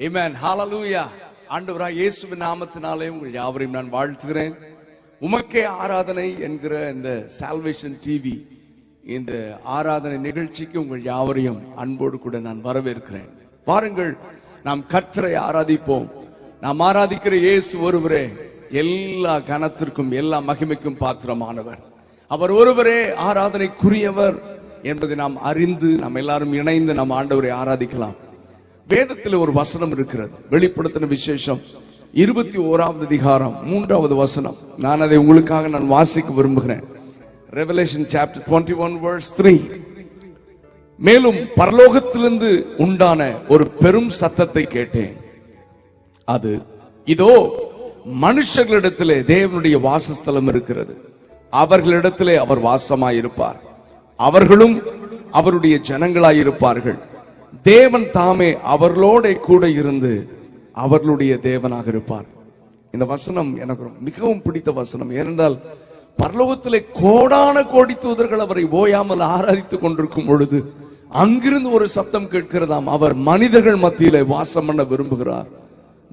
Amen. Hallelujah. ஆண்டவராகிய இயேசுவின் நாமத்தினாலே உங்கள் யாவரையும் நான் வாழ்த்துகிறேன். உமக்கே ஆராதனை என்கிற இந்த சால்வேஷன் டிவி இந்த ஆராதனை நிகழ்ச்சிக்கு உங்கள் யாவரையும் அன்போடு கூட நான் வரவேற்கிறேன். பாருங்கள், நாம் கர்த்தரை ஆராதிப்போம். நாம் ஆராதிக்கிற இயேசு ஒருவரே எல்லா கனத்திற்கும் எல்லா மகிமைக்கும் பாத்திரமானவர். அவர் ஒருவரே ஆராதனைக்குரியவர் என்பதை நாம் அறிந்து நாம் எல்லாரும் இணைந்து நாம் ஆண்டவரை ஆராதிக்கலாம். வேதத்தில் ஒரு வசனம் இருக்கிறது, வெளிப்படுத்தின விசேஷம் 21வது அதிகாரம் 3வது வசனம். நான் அதை உங்களுக்காக நான் வாசிக்க விரும்புகிறேன். Revelation chapter 21 verse 3. மேலும் பரலோகத்திலிருந்து உண்டான ஒரு பெரும் சத்தத்தை கேட்டேன். அது, இதோ மனுஷர்களிடத்திலே தேவனுடைய வாசஸ்தலம் இருக்கிறது, அவர்களிடத்திலே அவர் வாசமாயிருப்பார், அவர்களும் அவருடைய ஜனங்களாயிருப்பார்கள். தேவன் தாமே அவர்களோட கூட இருந்து அவர்களுடைய தேவனாக இருப்பார். இந்த வசனம் எனக்கு மிகவும் பிடித்த வசனம். ஏனென்றால் பரலோகத்திலே கோடான கோடி தூதர்கள் அவரை ஓயாமல் ஆராதித்துக் கொண்டிருக்கும் பொழுது அங்கிருந்து ஒரு சத்தம் கேட்கிறதாம், அவர் மனிதர்கள் மத்தியிலே வாசம் பண்ண விரும்புகிறார்,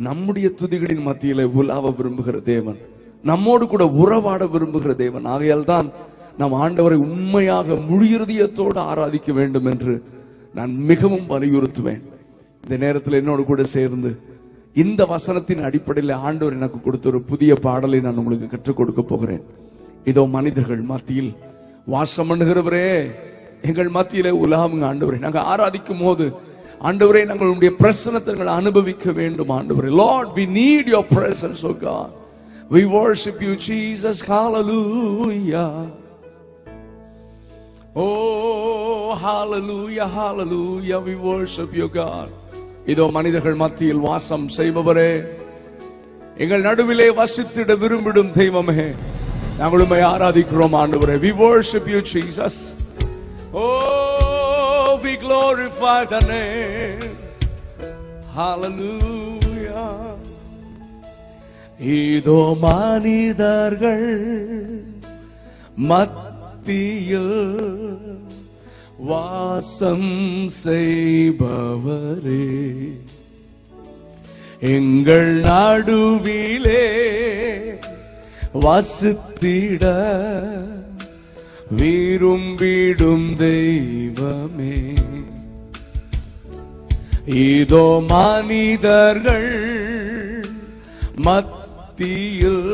நம்முடைய துதிகளின் மத்தியிலே உலாவ விரும்புகிற தேவன், நம்மோடு கூட உறவாட விரும்புகிற தேவன். ஆகையால் தான் நாம் ஆண்டவரை உண்மையாக முழு இருதயத்தோடு ஆராதிக்க வேண்டும் என்று நான் மிகவும் வலியுறுத்துவேன். இந்த நேரத்தில் என்னோடு கூட சேர்ந்து இந்த வசனத்தின் அடிப்படையில் ஆண்டவர் எனக்கு கொடுத்த ஒரு புதிய பாடலை நான் உங்களுக்கு கற்றுக் கொடுக்க போகிறேன். இதோ மனிதர்கள் மத்தியில் வாசம் பண்ணுகிறவரே, எங்கள் மத்தியிலே உலாவுங்க ஆண்டவரை. நாங்கள் ஆராதிக்கும் போது ஆண்டவரே, நாங்களுடைய பிரசன்னத்தை அனுபவிக்க வேண்டும் ஆண்டவரே. Lord, we need your presence, oh God. We worship you, Jesus. Hallelujah. Oh, hallelujah, hallelujah. We worship you, God. இதோ மனிதர்கள் மத்தியில் வாசம் செய்பவரே, எங்கள் நடுவிலே வசித்திட விரும்பிடும் தெய்வமே, நாங்கள் உம்மை ஆராதிக்கிறோம் ஆண்டவரே. We worship you, Jesus. Oh, we glorify the name. Hallelujah. இதோ மனிதர்கள் வாசம் செய்பவரே, எங்கள் நடுவிலே வசித்திட விரும்பிடும் தெய்வமே. இதோ மனிதர்கள் மத்தியில்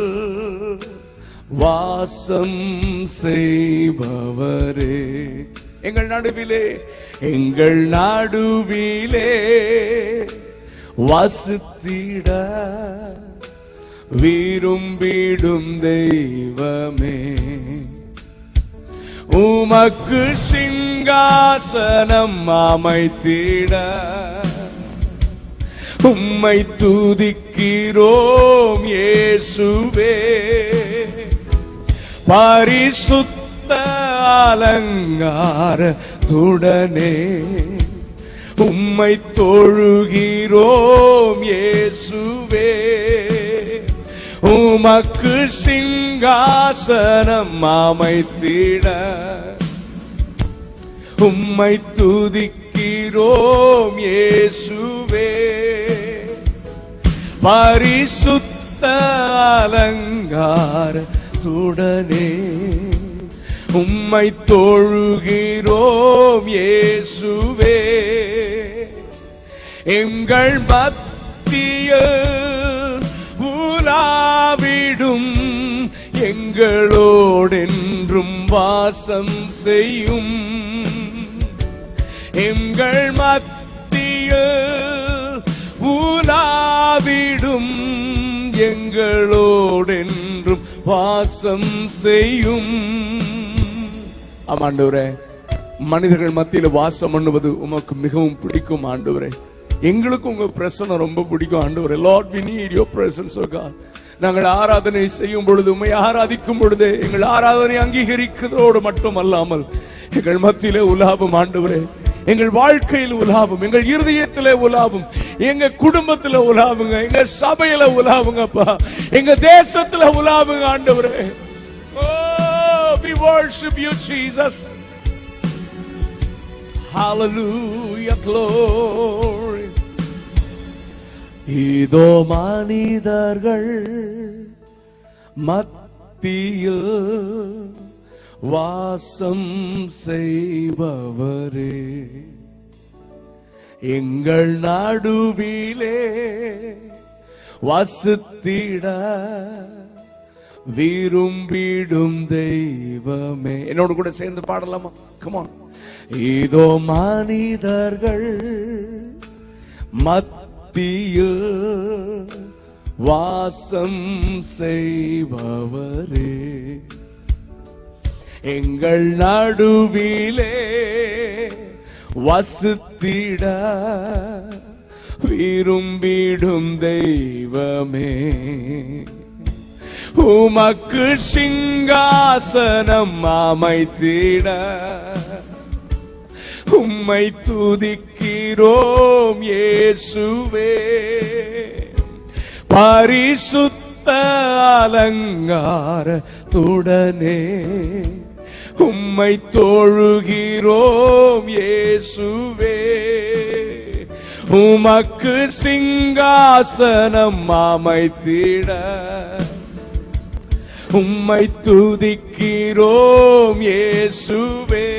வாசம் செய்பவரே, எங்கள் நடுவிலே வசித்திட விரும்பிடும் தெய்வமே. உமக்கு சிங்காசனம் அமைத்திட உம்மை துதிக்கிறோம் இயேசுவே. பரிசுத்த அலங்காரத்துடனே உம்மை தொழுகிறோம் இயேசுவே. உமக்கு சிங்காசனம் அமைத்திட உம்மை துதிக்கிறோம் இயேசுவே. பரிசுத்த அலங்காரத்துடனே உம்மை தொழுகிறோம் இயேசுவே. எங்கள் மத்தியில் உலாவிடும் எங்களோடென்றும் வாசம் செய்யும். எங்கள் மத்தியில் உலாவிடும் எங்களோடென்றும் வாசம் செய்யும். ஆண்டவரே, மனிதர்கள் மத்தியில் வாசம் பண்ணுவது உமக்கு மிகவும் பிடிக்கும் ஆண்டவரே. எங்களுக்கு உங்க பிரசன்னம் ரொம்ப பிடிக்கும் ஆண்டவரே. Lord, we need your presence, oh God. நாங்கள் ஆராதனை செய்யும் பொழுது, உம்மை ஆராதிக்கும் பொழுதே எங்கள் ஆராதனை அங்கீகரிக்கிறதோடு மட்டும் அல்லாமல் எங்கள் மத்தியிலே உலாவும் ஆண்டவரே. எங்கள் வாழ்க்கையில் உலாவும், எங்கள் இருதயத்திலே உலாவும், எங்க குடும்பத்துல உலாவுங்க, எங்க சபையில உலாவுங்கப்பா, எங்க தேசத்துல உலாவுங்க ஆண்டவரே. worship you, Jesus. Hallelujah, glory. இதோ மனிதர்கள் மத்தியில் வாசம் செய்பவரே, எங்கள் நடுவிலே வசித்திட விரும்பிடும் தெய்வமே. என்னோடு கூட சேர்ந்து பாடலாமா? Come on. இதோ மனிதர்கள் மத்தியில் வாசம் செய்பவரே, எங்கள் நடுவிலே வசித்திட விரும்பிடும் தெய்வமே, உமக்கு சிங்காசனம் அமைத்திட உம்மை துதிக்கிறோம் இயேசுவே. பரிசுத்த அலங்காரத்துடனே உம்மை தொழுகிறோம் இயேசுவே. உமக்கு சிங்காசனம் அமைத்திட உம்மை துதிக்கிறோம் இயேசுவே.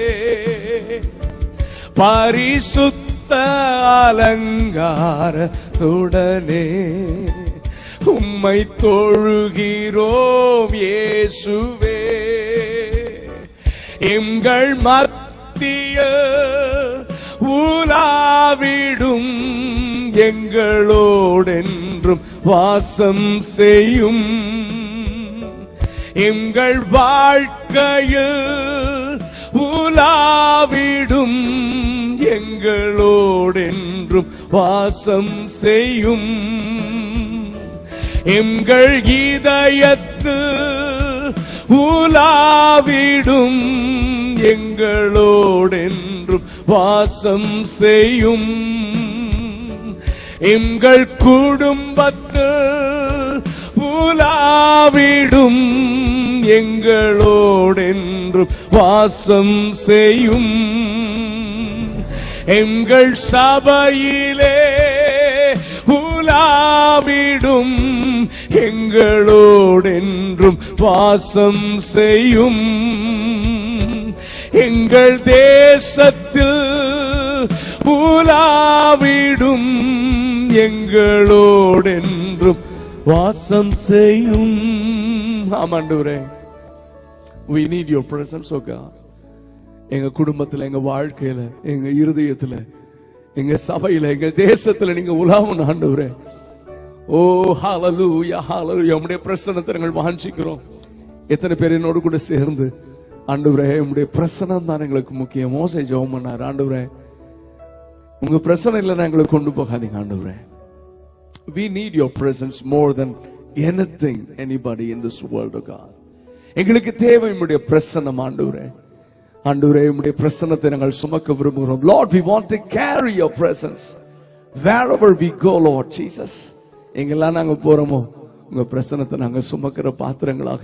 பரிசுத்த அலங்காரத்துடனே உம்மை தொழுகிறோம் இயேசுவே. எங்கள் மத்திய உலாவிடும் எங்களோடென்றும் வாசம் செய்யும். எங்கள் வாழ்க்கையில் உலாவிடும் எங்களோடென்றும் வாசம் செய்யும். எங்கள் இதயத்தில் உலாவிடும் எங்களோடென்றும் வாசம் செய்யும். எங்கள் குடும்பத்தில் உலாவிடும் எங்களோடென்றும் வாசம் செய்யும். எங்கள் சபையிலே உலாவிடும் எங்களோடென்றும் வாசம் செய்யும். எங்கள் தேசத்தில் உலாவிடும் எங்களோடென்றும் வாசம் செய்யும். ஆமாண்டவரே, we need your presence, oh God. எங்க குடும்பத்துல, எங்க வாழ்க்கையில, எங்க இருதயத்துல, எங்க சபையில, எங்க தேசத்துல நீங்க உலாவணும் ஆண்டவரே. ஓ ஹalleluya, ஹalleluya. உம்முடைய பிரசன்னத்தை நாங்கள் வாஞ்சிக்கிறோம். எத்தனை பேர் என்னோடு கூட சேர்ந்து ஆண்டவரே உம்முடைய பிரசன்னம் தான் எங்களுக்கு முக்கியம். மோசே ஜெபம் பண்ணார், ஆண்டவரே உங்க பிரசன்னம் இல்லைன்னா எங்களை கொண்டு போகாதீங்க ஆண்டவரே. We need your presence more than anything, anybody in this world, oh God. எங்களுக்கு தேவை உம்முடைய பிரசன்னம் ஆண்டவரே. ஆண்டவரே உம்முடைய பிரசன்னத்தை நாங்கள் சுமக்க விரும்புகிறோம். Lord, we want to carry your presence wherever we go, Lord Jesus. எங்கெல்லாம் நாங்க போறோமோ உங்க பிரசன்னத்தை நாங்க சுமக்கிற பாத்திரங்களாக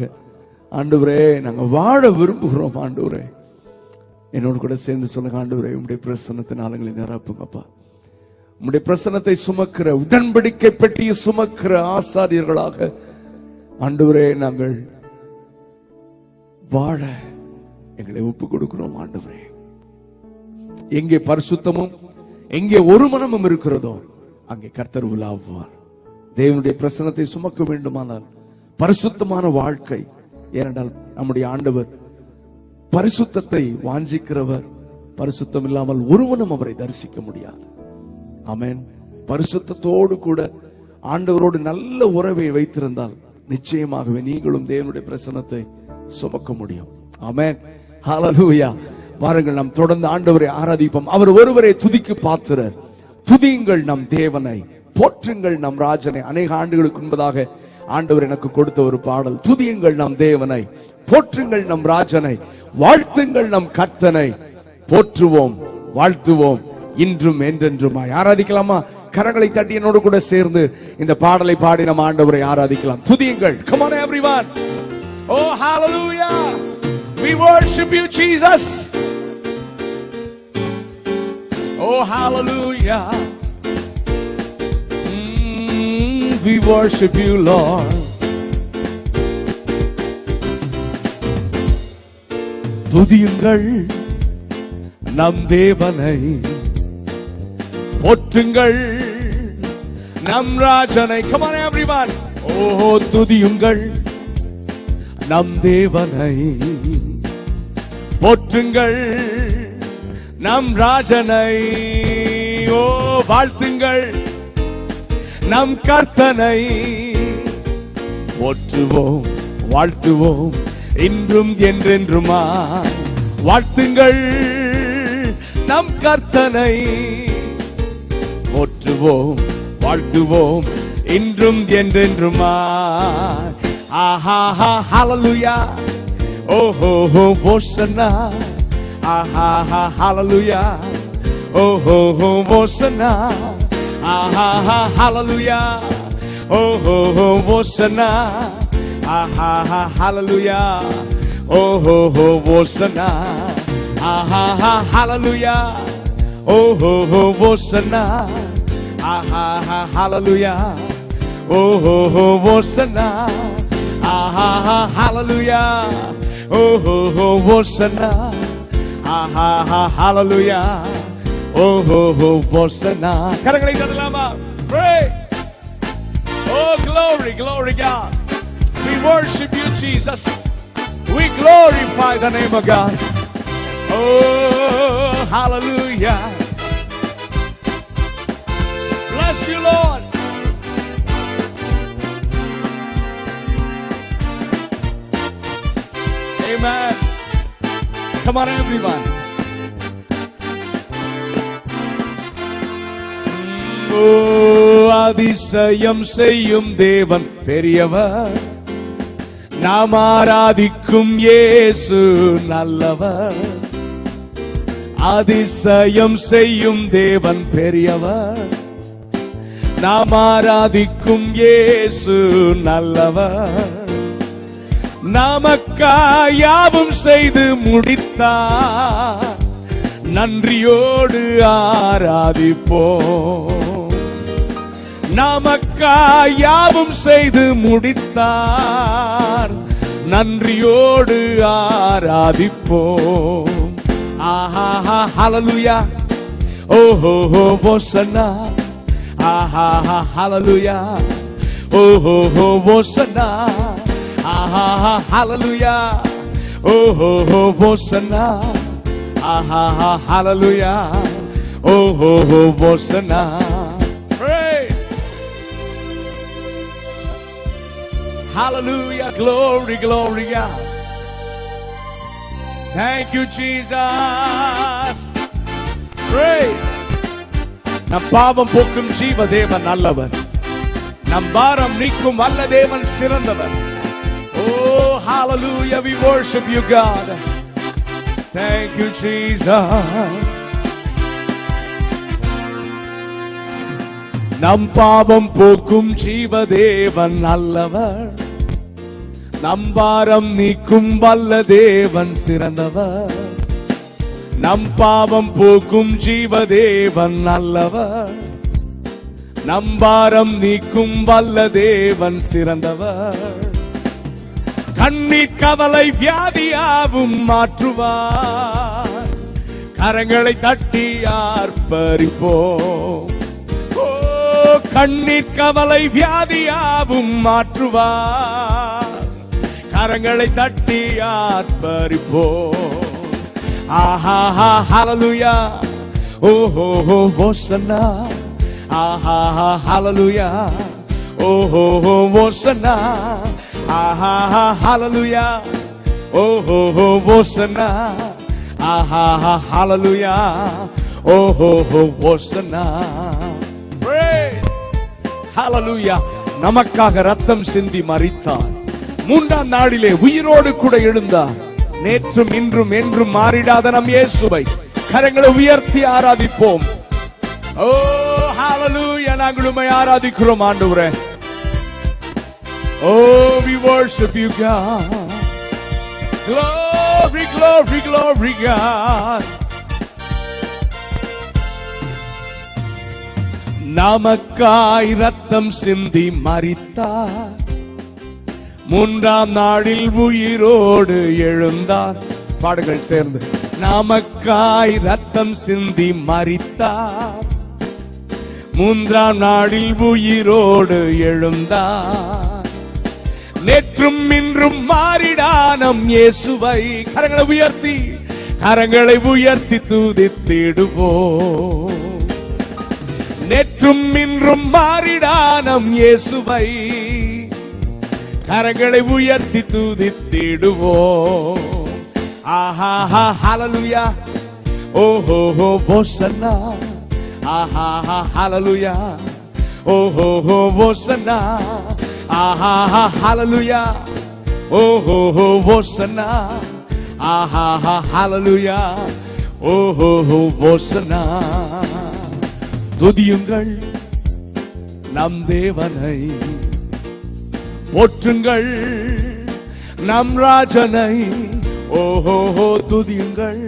ஆண்டவரே நாங்க வாழ விரும்புகிறோம் ஆண்டவரே. என்னோடு கூட சேர்ந்து சொல்லுங்க, ஆண்டவரே உம்முடைய பிரசன்னத்தினால எங்களை நிரப்புங்கப்பா. உம்முடைய பிரசன்னத்தை சுமக்கிற, உடன்படிக்கை பெட்டியை சுமக்கிற ஆசாரியர்களாக ஆண்டவரே நாங்கள் வாழ எங்களை ஒப்பு கொடுக்கிறோம் ஆண்டவரே. எங்கே பரிசுத்தமும் எங்கே ஒரு மனமும் இருக்கிறதோ அங்கே கர்த்தர் உலாவுவார். தேவனுடைய பிரசன்னத்தை சுமக்க வேண்டுமானால் பரிசுத்தமான வாழ்க்கை. ஏனென்றால் நம்முடைய ஆண்டவர் பரிசுத்தத்தை வாஞ்சிக்கிறவர். பரிசுத்தம் இல்லாமல் ஒருவனும் அவரை தரிசிக்க முடியாது. ஆமென். பரிசுத்தத்தோடு கூட ஆண்டவரோடு நல்ல உறவை வைத்திருந்தால் நிச்சயமாகவே நீங்களும் தேவனுடைய பிரசன்னத்தை சுமக்க முடியும். ஆமென். ஹalleluya. வாருங்கள் நாம் தொடர்ந்து ஆண்டவரை ஆராதிப்போம். அவர் ஒருவரே துதிக்கு பாத்திரர். துதியுங்கள் நம் தேவனை, போற்றுங்கள் நம் ராஜனை. அநேக ஆண்டுகளுக்கு முன்பதாக ஆண்டவர் எனக்கு கொடுத்த ஒரு பாடல். துதியுங்கள் நம் தேவனை, போற்றுங்கள் நம் ராஜனை, வாழ்த்துங்கள் நம் கர்த்தனை. போற்றுவோம், வாழ்த்துவோம், இன்றும் என்றென்றுமாய். ஆராதிக்கலாமா? கரங்களை தட்டி என்னோடு கூட சேர்ந்து இந்த பாடலை பாடி நம் ஆண்டவரை ஆராதிக்கலாம். துதியுங்கள். Come on everyone. Oh hallelujah. We We worship you, Jesus. Oh, hallelujah. We worship you, Lord. துதியுங்கள் நம் தேவனை, போற்றுங்கள் நம் ராஜனை. Come on everyone. ஓ துதியுங்கள் நம் தேவனை, போற்றுங்கள் நம் ராஜனை. ஓ வாழ்த்துங்கள் நம் கர்த்தனை. போற்றுவோம் வாழ்த்துவோம் இன்றும் என்றென்றுமா. வாழ்த்துங்கள் நம் கர்த்தனை. போற்றுவோம் வாழ்த்துவோம் இன்றும் என்றென்றுமா. ஆஹா ஹalleluya. ஓஹோ ஹோசன்னா. ஆஹா ஹalleluya. ஓஹோ ஹோசன்னா. ஆஹா ஹalleluya. ஓஹோ ஹோசன்னா. ஆஹா ஹalleluya. ஓஹோ ஹோசன்னா. ஆஹா ஹalleluya. ஓஹோ ஹோசன்னா. ஆஹா ஹalleluya. ஓஹோ ஹோசன்னா. ஆஹா ஹalleluya. ஓஹோ ஹோசன்னா. ஆஹா ஹalleluya. ஓஹோ ஹோசன்னா. கரங்களை தட்டலாமா? Pray. Oh glory, glory God. We worship you, Jesus. We glorify the name of God. Oh, hallelujah. Bless you, Lord. Amen. Come on, everyone. Oh, அதிசயம் செய்யும் தேவன் பெரியவர், நாம் ஆராதிக்கும் இயேசு நல்லவர். அதிசயம் செய்யும் தேவன் பெரியவர், நாம் ஆராதிக்கும் இயேசு நல்லவர். நமக்காய் யாவும் செய்து முடித்தார், நன்றியோடு ஆராதிப்போம். நமக்காய் யாவும் செய்து முடித்தார், நன்றியோடு ஆராதிப்போம். ஆஹா ஹalleluya. ஓஹோ ஹோசன்னா. ஆஹா ஹalleluya. ஓஹோ ஹோசன்னா. ஆஹா ஹalleluya. ஓஹோ ஹோசன்னா. ஆஹா ஹalleluya. ஓஹோ ஹோசன்னா. Hallelujah, glory, glory God. Thank you, Jesus. Pray. நம் பாவம் போக்கும் ஜீவ தேவன் நல்லவர், நம் பாரம் நீக்கும் வல்ல தேவன் சிறந்தவர். Oh, hallelujah, we worship you, God. Thank you, Jesus. நம் பாவம் போக்கும் ஜீவ தேவன் நல்லவர், நம் பாரம் நீக்கும் வல்ல தேவன் சிறந்தவர். நம் பாவம் போக்கும் ஜீவ தேவன் நல்லவர், நம் பாரம் நீக்கும் வல்ல தேவன் சிறந்தவர். கண்ணீர் கவலை வியாதியாவும் மாற்றுவார், கரங்களை தட்டி ஆர்ப்பரிப்போம். கண்ணீர் கவலை வியாதியாவும் மாற்றுவார், கரங்களை தட்டி ஆர்ப்பரிப்போம். ஆஹா ஹalleluya. ஓஹோ ஹோசன்னா. ஆஹா ஹalleluya. ஓஹோ ஹோசன்னா. ஆஹா ஹalleluya. ஓஹோ ஹோசன்னா. ஆஹா ஹalleluya. ஓஹோ ஹோசன்னா. ஹalleluya. நமக்காக ரத்தம் சிந்தி மரித்தார், மூன்றாம் நாளிலே உயிரோடு கூட எழுந்தார். நேற்றும் இன்றும் என்றும் மாறிடாத நம் இயேசுவை கரங்களை உயர்த்தி ஆராதிப்போம். ஓ ஹalleluya. நாங்கள் உம்மை ஆராதிக்கிறோம் ஆண்டவரே. Oh, we worship you, God. Glory. Glory, glory, glory, God. நமக்காய் ரத்தம் சிந்தி மரித்தார், மூன்றாம் நாளில் உயிரோடு எழுந்தார். பாடுகள் சேர்ந்து. நமக்காய் ரத்தம் சிந்தி மரித்தார், மூன்றாம் நாளில் உயிரோடு எழுந்தார். நேற்றும் இன்றும் மாறிடானம் இயேசுவை கரங்களை உயர்த்தி துதித்திடுவோம். நேற்றும் இன்றும் மாறிடானம் இயேசுவை கரங்களை உயர்த்தி துதித்திடுவோம். ஆஹா ஹalleluya, ஓஹோ ஹோசன்னா, ஆஹா ஹalleluya, ஓஹோ ஹோசன்னா, ஆஹா ஹalleluya, ஓஹோ ஹோசன்னா, ஆஹா ஹalleluya, ஓஹோ ஹோசன்னா. துதியுங்கள் நம் தேவனை, போற்றுங்கள் நம் ராஜனை. ஓஹோ துதியுங்கள்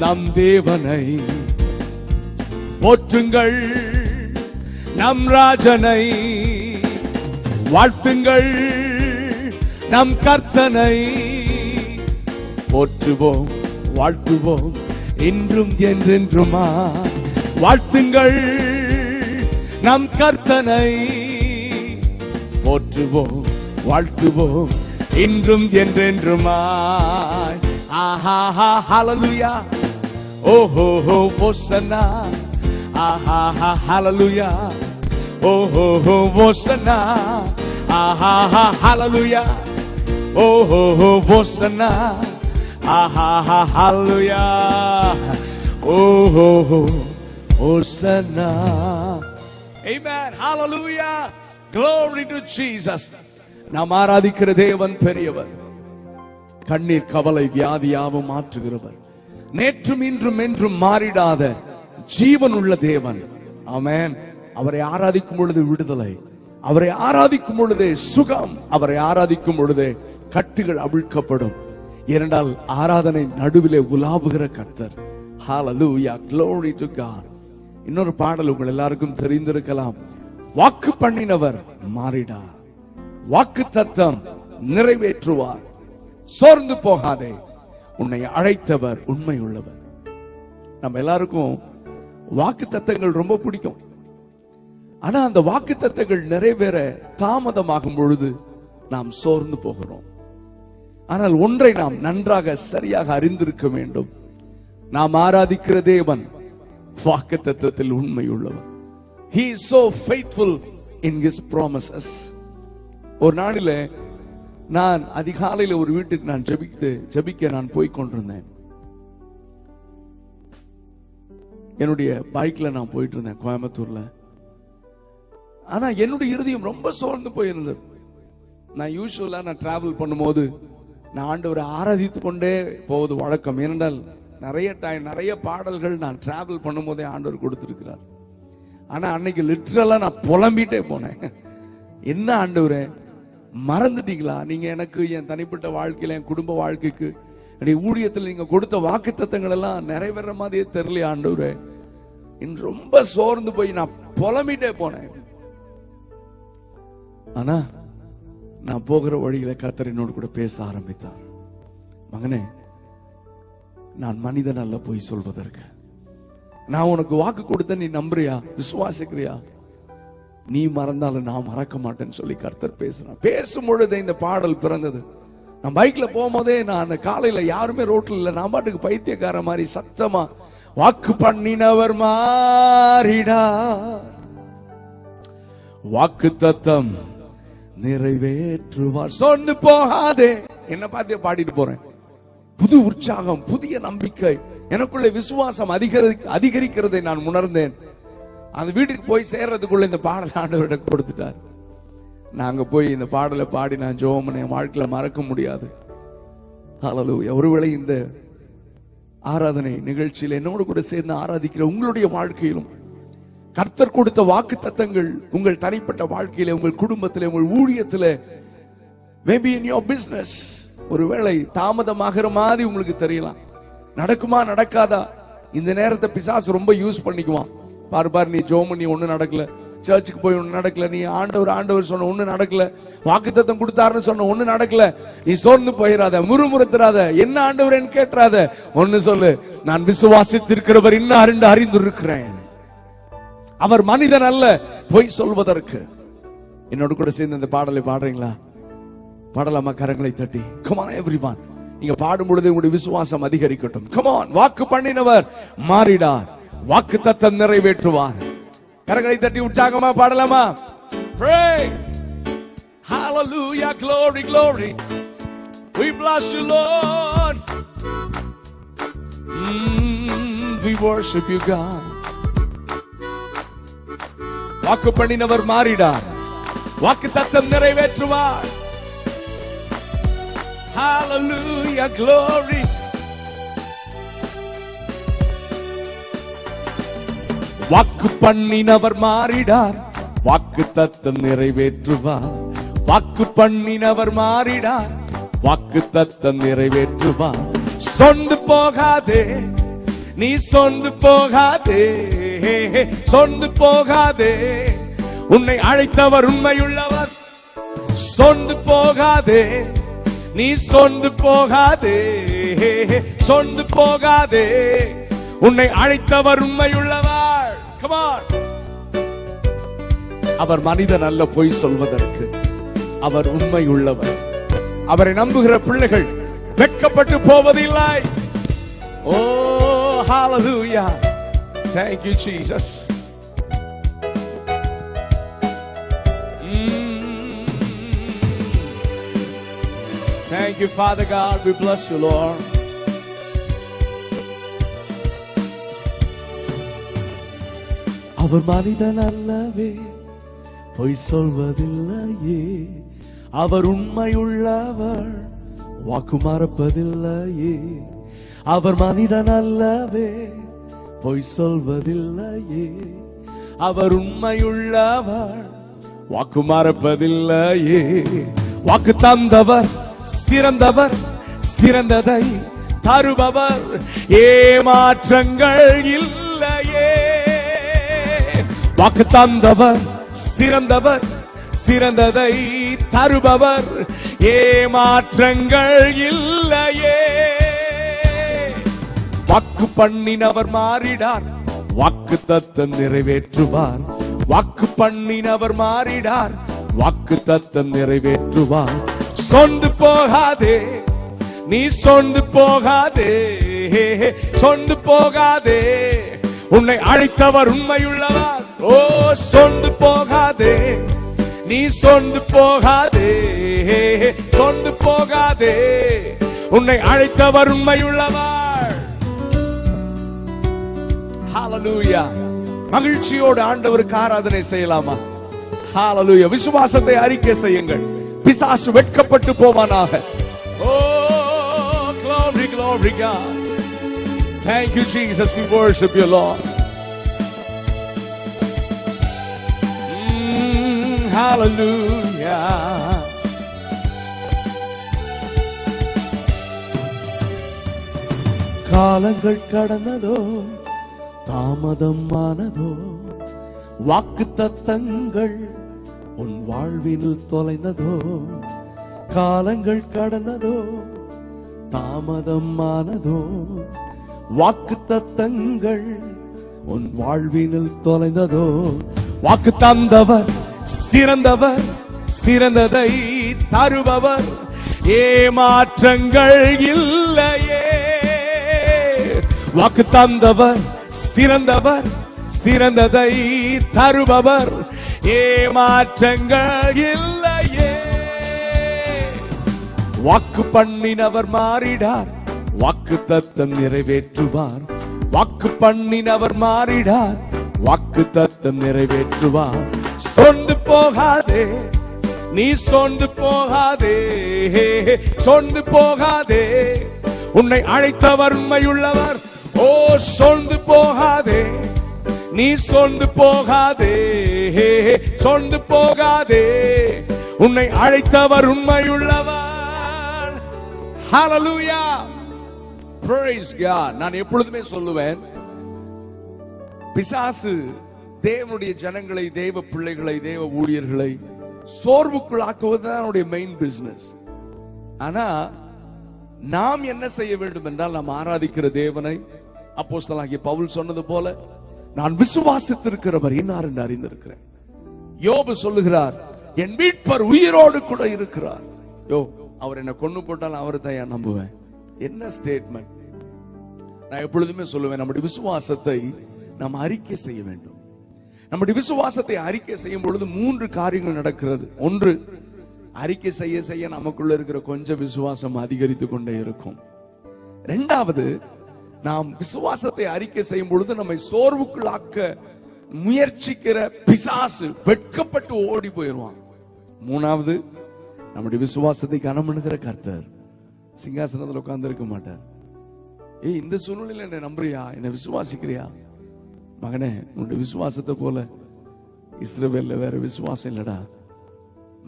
நம் தேவனை, போற்றுங்கள் நம் ராஜனை. வாழ்த்துங்கள் நம் கர்த்தனை, போற்றுவோம் வாழ்த்துவோம் இன்றும் என்றென்றுமா. வாழ்த்துங்கள் நம் கர்த்தனை, போற்றுவோம் வாழ்த்துவோம் இன்றும் என்றென்றுமாய். ஆஹா ஹalleluya, ஓஹோ ஹோசன்னா, ஆஹா ஹalleluya, ஓஹோ ஹோசன்னா, ஆஹா ஹalleluya, ஓஹோ ஹோசன்னா, ஆஹா ஹalleluya, ஓஹோ ஹோசன்னா. Amen, hallelujah, glory to Jesus. நாம் ஆராதிக்கிற தேவன் பெரியவர், கண்ணீர் கவலை வியாதியாவும் மாற்றுகிறவர், நேற்றும் இன்றும் என்றும் மாறிடாத ஜீவன் உள்ள தேவன். ஆமென். அவரை ஆராதிக்கும் பொழுது விடுதலை, அவரை ஆராதிக்கும் பொழுதே சுகம், அவரை ஆராதிக்கும் பொழுதே கட்டுகள் அவிழ்க்கப்படும். ஏனென்றால் ஆராதனை நடுவிலே உலாவுகிற கர்த்தர். ஹalleluya, glory to God. இன்னொரு பாடல் உங்கள் எல்லாருக்கும் தெரிந்திருக்கலாம். வாக்கு பண்ணினவர் மாறிடார், வாக்கு தத்தம் நிறைவேற்றுவார். சோர்ந்து போகாதே, உன்னை அழைத்தவர் உண்மை உள்ளவர். நம்ம எல்லாருக்கும் வாக்கு தத்தங்கள் ரொம்ப பிடிக்கும். ஆனா அந்த வாக்கு தத்தங்கள் நிறைவேற தாமதமாகும் பொழுது நாம் சோர்ந்து போகிறோம். ஆனால் ஒன்றை நாம் நன்றாக சரியாக அறிந்திருக்க வேண்டும். நாம் ஆராதிக்கிற தேவன் வாக்கு தத்தத்தில் உண்மை உள்ளவர். He is so faithful in his promises. ஒரு நாளில நான் அதிகாலையில ஒரு வீட்டுக்கு நான் ஜெபிக்க நான் போய் கொண்டிருந்தேன். என்னுடைய பைக்ல நான் போயிட்டு இருந்தேன் கோயம்புத்தூர்ல. ஆனா என்னுடைய இருதயம் ரொம்ப சோர்ந்து போயிருந்தது. நான் யூசுவலா நான் டிராவல் பண்ணும்போது நான் ஆண்டவரை ஆராதித்து கொண்டே போவது வழக்கம். ஏனென்றால் நிறைய பாடல்கள் நான் டிராவல் பண்ணும் போதே ஆண்டவர் கொடுத்திருக்கிறார். ஆனா அன்னைக்கு லிட்டரலா நான் புலம்பிட்டே போனேன். என்ன ஆண்டவரே, மறந்துட்டீங்களா நீங்க எனக்கு என் தனிப்பட்ட வாழ்க்கையில, என் குடும்ப வாழ்க்கைக்கு, ஊழியத்தில் நீங்க கொடுத்த வாக்கு தத்தங்கள் எல்லாம் நிறைவேற மாதிரியே தெரியல ஆண்டவரே. இன்று ரொம்ப சோர்ந்து போய் நான் புலம்பிட்டே போனேன். ஆனா நான் போகிற வழியில கர்த்தர் என்னோடு கூட பேச ஆரம்பித்தார். மகனே, நான் மனிதன் அல்ல போய் சொல்வதற்கு. நான் உனக்கு வாக்கு கொடுத்த நீ நம்புறியா, விசுவாசிக்கிறியா? நீ மறந்தாலும் நான் மறக்க மாட்டேன்னு சொல்லி கர்த்தர் பேசுறான். பேசும் பொழுது இந்த பாடல் பிறந்தது. நான் பைக்ல போகும்போதே, நான் காலையில யாருமே ரோட்ல இல்ல, நான் பாட்டுக்கு பைத்தியக்கார மாதிரி சத்தமா, வாக்கு பண்ணினவர் மாறிடா, வாக்கு தத்தம் நிறைவேற்றுவார், சொன்னு போகாதே. என்ன பார்த்து பாடிட்டு போறேன். புது உற்சாகம், புதிய நம்பிக்கை, எனக்குள்ள விசுவாசம் அதிகரிக்கிறதை நான் உணர்ந்தேன். அந்த வீட்டுக்கு போய் சேர்றதுக்குள்ள இந்த பாடல் ஆண்டவரிடம் கொடுத்துட்டார். நாங்க போய் இந்த பாடலை பாடி நான் ஜெபம் பண்ண வாழ்க்கையில மறக்க முடியாது. ஹல்லேலூயா. ஒருவேளை இந்த ஆராதனை நிகழ்ச்சியில் என்னோடு கூட சேர்ந்து ஆராதிக்கிற உங்களுடைய வாழ்க்கையிலும் கர்த்தர் கொடுத்த வாக்கு தத்தங்கள் உங்கள் தனிப்பட்ட வாழ்க்கையில, உங்கள் குடும்பத்திலே, உங்கள் ஊழியத்திலே, maybe in your business, ஒருவேளை தாமதமாகிற மாதிரி உங்களுக்கு தெரியலாம். நடக்குமா நடக்காதா? இந்த நேரத்தை பிசாசு ரொம்ப யூஸ் பண்ணிக்குவான். பாரு நீ ஜோம் நீ ஒண்ணு நடக்கல, சர்ச்சுக்கு போய் ஒண்ணு நடக்கல, நீ ஆண்டவர் சொன்ன ஒண்ணு நடக்கல, வாக்குத்தத்தம் கொடுத்தாருன்னு சொன்ன ஒண்ணு நடக்கல, நீ சோர்ந்து போயிடாத, முறுமுறுத்துறாத, என்ன ஆண்டவரேன்னு கேட்றாத. ஒண்ணு சொல்லு, நான் விசுவாசித்திருக்கிறவர் இன்னார் என்று அறிந்திருக்கிறேன். அவர் மனிதன் அல்ல பொய் சொல்வதற்கு. என்னோட கூட சேர்ந்து இந்த பாடலை பாடுறீங்களா? பாடலாமா? கரங்களை தட்டி. Come on everyone. நீங்க பாடும் பொழுது உங்களுடைய விசுவாசம் அதிகரிக்கட்டும். Come on. வாக்கு பண்ணினவர் மாறிடார், வாக்கு தத்தம் நிறைவேற்றுவார். கரங்களை தட்டி உற்சாகமா பாடலாமா? Pray. Hallelujah, glory, glory. We bless you, Lord. We worship you, God. வாக்கு பண்ணினவர் மாறிடார், வாக்கு தத்தம் நிறைவேற்றுவார். Hallelujah, glory. வாக்கு பண்ணினவர் மாறிடார், வாக்கு தத்தம் நிறைவேற்றுவார். வாக்கு பண்ணினவர் மாறிடார், வாக்கு தத்தம் நிறைவேற்றுவார். சொந்து போகாதே, நீ சொந்து போகாதே, சொந்து போகாதே, உன்னை அழைத்தவர் உண்மையுள்ளவர். சொந்து போகாதே, நீ சொந்து போகாதே, சொந்து போகாதே, உன்னை அழைத்தவர் உண்மையுள்ளவர். Come on. அவர் மனிதன் அல்ல பொய் சொல்வதற்கு, அவர் உண்மை உள்ளவர். அவரை நம்புகிற பிள்ளைகள் வெட்கப்பட்டு போவதில்லை. Oh, hallelujah. Thank you, Jesus. Thank you, Father God. We bless you, Lord. அவர் மனிதன் அல்லவே பொய் சொல்வதில்லையே, அவர் உண்மையுள்ளவர், வாக்கு மறப்பதில்லையே. அவர் மனிதன் அல்லவே பொய் சொல்வதில்லையே, அவர் உண்மையுள்ளவர், வாக்கு மறப்பதில்லையே. வாக்கு தந்தவர் சிறந்தவர், சிறந்ததை தருபவர், ஏமாற்றங்கள் இல்லையே. வாக்கு தந்தவர் சிறந்தவர், சிறந்ததை தருபவர், ஏமாற்றங்கள் இல்லையே. வாக்கு பண்ணினவர் மாறிடார், வாக்கு தத்தம் நிறைவேற்றுவார். வாக்கு பண்ணினவர் மாறிடார், வாக்கு தத்தம் நிறைவேற்றுவார். சொந்து போகாதே, நீ சொந்து போகாதே, சொந்து போகாதே, உன்னை அழைத்தவர் உண்மையுள்ளவர். ஓ, சொந்து போகாதே, நீ சொந்து போகாதே, சொந்து போகாதே, உன்னை அழைத்தவர் உண்மையுள்ளவர். ஹalleluya. மகிழ்ச்சியோடு ஆண்டவருக்கு ஆராதனை செய்யலாமா? ஹalleluya. விசுவாசத்தை அறிக்கை செய்யுங்கள், பிசாசு வெட்கப்பட்டு போவானாக. Oh, glory, glory, God. Thank you, Jesus. We worship you, Lord. Hallelujah. காலங்கள் கடந்ததோ, தாமதம் ஆனதோ, வாக்கு தத்தங்கள் உன் வாழ்வில் தொலைந்ததோ. காலங்கள் கடந்ததோ, தாமதம் ஆனதோ, வாக்கு தத்தங்கள் உன் வாழ்வினில் தொலைந்ததோ. வாக்கு தந்தவர் சிறந்தவர், சிறந்ததை தருபவர், ஏமாற்றங்கள் இல்லையே. வாக்கு தந்தவர் சிறந்தவர், சிறந்ததை தருபவர், ஏமாற்றங்கள் இல்லையே. வாக்கு பண்ணினவர் மாறிடார், வாக்கு தத்தம் நிறைவேற்றுவார். வாக்கு பண்ணினவர் மாறிடார், வாக்கு தத்தம் நிறைவேற்றுவார். சொந்து போகாதே, நீ சொந்து போகாதே, சொந்து போகாதே, உன்னை அழைத்தவர் உண்மையுள்ளவர். ஓ, சொந்து போகாதே, நீ சொந்து போகாதே, சொந்து போகாதே, உன்னை அழைத்தவர் உண்மையுள்ளவர். Hallelujah. Praise God. நான் எப்பொழுதுமே சொல்லுவேன், பிசாசு தேவனுடைய ஜனங்களை, தேவ பிள்ளைகளை, தேவ ஊழியர்களை சோர்வுக்குள்ளாக்குவதுதான் அவருடைய மெயின் பிசினஸ். ஆனா நாம் என்ன செய்ய வேண்டும் என்றால், நாம் ஆராதிக்கிற தேவனை அப்போஸ்தலனாகிய பவுல் சொன்னது போல, நான் விசுவாசித்திருக்கிறவர் இன்னார் என்று அறிந்திருக்கிறேன். யோபு சொல்லுகிறார், என் மீட்பர் உயிரோடு கூட இருக்கிறார். அவர் என்ன கொன்னு போட்டாலும் அவரை தான் நம்புவேன். என்ன ஸ்டேட்மெண்ட்! நான் எப்பொழுதுமே சொல்லுவேன், நம்முடைய விசுவாசத்தை நாம் அறிக்கை செய்ய வேண்டும். நம்முடைய விசுவாசத்தை அறிக்கை செய்யும் பொழுது 3 காரியங்கள் நடக்கிறது. ஒன்று, அறிக்கை செய்ய செய்ய நமக்குள்ள இருக்கிற கொஞ்சம் விசுவாசம் அதிகரித்து கொண்டே இருக்கும். இரண்டாவது, நாம் விசுவாசத்தை அறிக்கை செய்யும் பொழுது நம்மை சோர்வுக்குள்ளாக்க முயற்சிக்கிற பிசாசு வெட்கப்பட்டு ஓடி போயிடுவான். மூணாவது, நம்முடைய விசுவாசத்தை கனமணுகிற கர்த்தர் சிங்காசனத்தில் உட்கார்ந்து இருக்க மாட்டார். இந்த சூழ்நிலையில என்ன நம்புறியா, என்ன விசுவாசிக்கிறியா? மகனே, உன்னுடைய விசுவாசத்தை போல இஸ்ரவேல்ல வேற விசுவாசம் இல்லடா.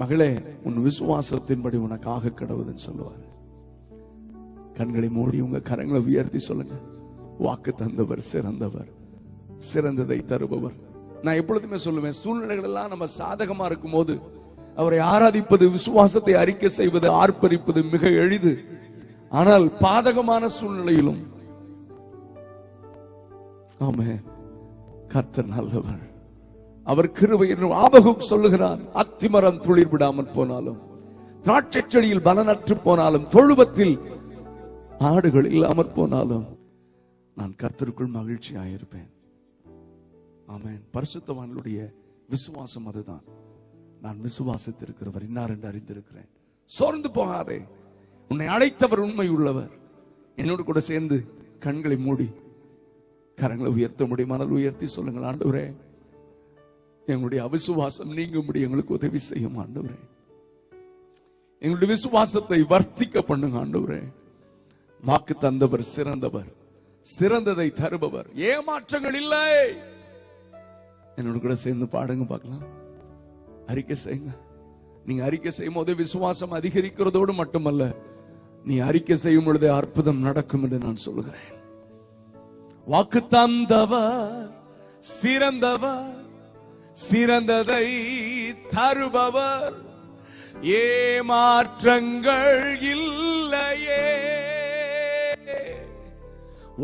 மகளே, உன் விசுவாசத்தின்படி உனக்காக கடவுதுன்னு சொல்லுவார். கண்களை மூடி உங்க கரங்களை உயர்த்தி சொல்லுங்க, வாக்கு தந்தவர் சிறந்தவர், சிறந்ததை தருபவர். நான் எப்பொழுதுமே சொல்லுவேன், சூழ்நிலைகள் எல்லாம் நம்ம சாதகமா இருக்கும் போது அவரை ஆராதிப்பது, விசுவாசத்தை அறிக்கை செய்வது, ஆர்ப்பரிப்பது மிக எளிது. ஆனால் பாதகமான சூழ்நிலையிலும் ஆமென், கர்த்தர் நல்லவர், அவர் கிருபை. ஆபகுக் சொல்லுகிறான், அத்திமரம் துளிர் விடாமல் போனாலும், திராட்சை செடியில் பலனற்று போனாலும், தொழுவத்தில் ஆடுகள் இல்லாமற் போனாலும் நான் கர்த்தருக்குள் மகிழ்ச்சியாயிருப்பேன். ஆமென். பரிசுத்தவான்களுடைய விசுவாசம் அதுதான். நான் விசுவாசித்திருக்கிறவர் இன்னார் என்று அறிந்திருக்கிறேன். சோர்ந்து போகாதே, உன்னை அழைத்தவர் உண்மை உள்ளவர். என்னோடு கூட சேர்ந்து கண்களை மூடி கரங்களை உயர்த்த முடியுமானால் உயர்த்தி சொல்லுங்கள், ஆண்டவரே, எங்களுடைய அவிசுவாசம் நீங்கும்படி எங்களுக்கு உதவி செய்யும் ஆண்டவரே. எங்களுடைய விசுவாசத்தை வர்த்திக்க பண்ணுங்க ஆண்டவரே. வாக்கு தந்தவர் சிறந்தவர், சிறந்ததை தருபவர், ஏமாற்றங்கள் இல்லை. என்னோட கூட சேர்ந்து பாடுங்க பார்க்கலாம், அறிக்கை செய்யுங்க. நீங்க அறிக்கை செய்யும் போது விசுவாசம் அதிகரிக்கிறதோடு மட்டுமல்ல, நீ அறிக்கை செய்யும் பொழுது அற்புதம் நடக்கும் என்று நான் சொல்லுகிறேன். வாக்கு தந்தவர் சிறந்தவர், சிறந்ததை தருபவர், ஏமாற்றங்கள் இல்லையே.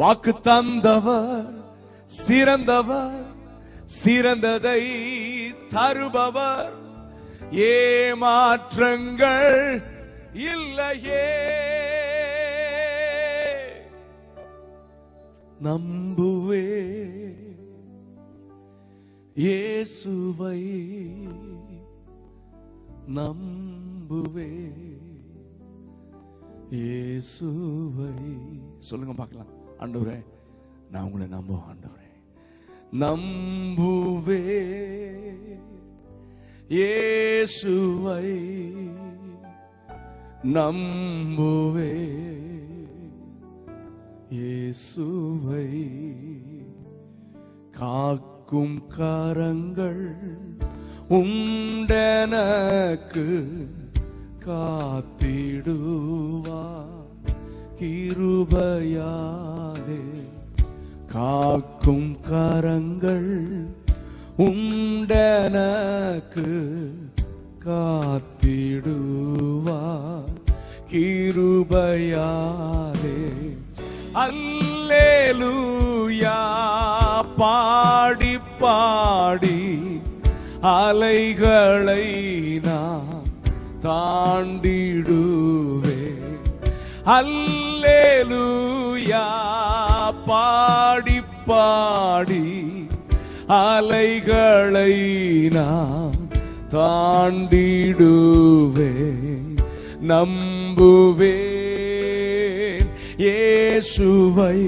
வாக்கு தந்தவர் சிறந்தவர், சிறந்ததை தருபவர், ஏமாற்றங்கள் இல்லையே. நம்புவே இயேசுவை, நம்புவே இயேசுவை. சொல்லுங்க பார்க்கலாம், ஆண்டவரே, நான் உங்களை நம்புவேன் ஆண்டவரே. நம்புவே இயேசுவை, நம்புவே இயேசுவை. காக்கும் கரங்கள் உண்டனக்கு காத்திடுவார் கிருபையாலே. காக்கும் கரங்கள் உண்டனக்கு காத்திடுவார் கிருபையாலே. அல்லேலூயா பாடி பாடி அலைகளை நான் தாண்டிடுவே. அல்லேலூயா பாடி பாடி அலைகளை நான் தாண்டிடுவே. நம்புவேன் இயேசுவை,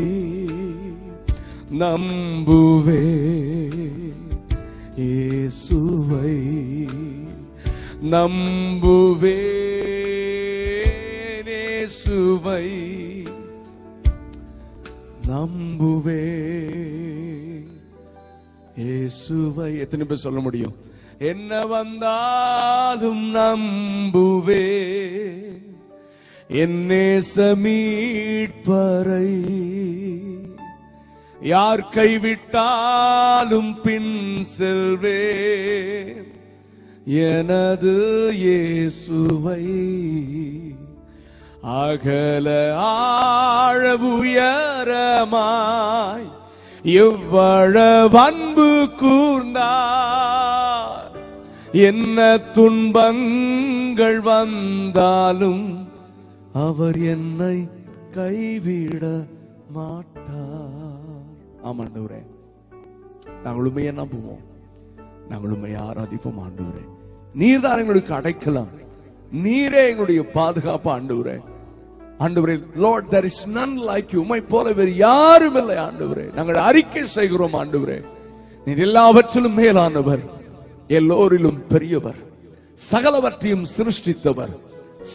நம்புவேன் இயேசுவை, நம்புவேன் இயேசுவை, நம்புவேன் இயேசுவை. எத்தனை பேர் சொல்ல முடியும்? என்ன வந்தாலும் நம்புவே என் நேச மீட்பரை யார் கைவிட்டாலும் பின் செல்வேன், எனது இயேசுவை அகல ஆழ உயரமாய் எவ்வளவு அன்பு கூர்ந்தார். என்ன துன்பங்கள் வந்தாலும் அவர் என்னை கைவிட மாட்டார். ஆமாண்டவரே, நாங்கள் உண்மையை நம்புவோம், நாங்கள் உண்மையை ஆராதிப்போம். ஆண்டவரே, நீர்தான் எங்களுக்கு அடைக்கலாம், நீரே எங்களுடைய பாதுகாப்பு. ஆண்டவரே, ஆண்டவரே, Lord, there is none like you. உம்மை போல வேறு யாரும் இல்லை. ஆண்டவரே, நாங்கள் அறிக்கை செய்கிறோம். ஆண்டவரே, நீர் எல்லாவற்றிலும் மேலானவர், எல்லோரிலும் பெரியவர், சகலவற்றையும் சிருஷ்டித்தவர்,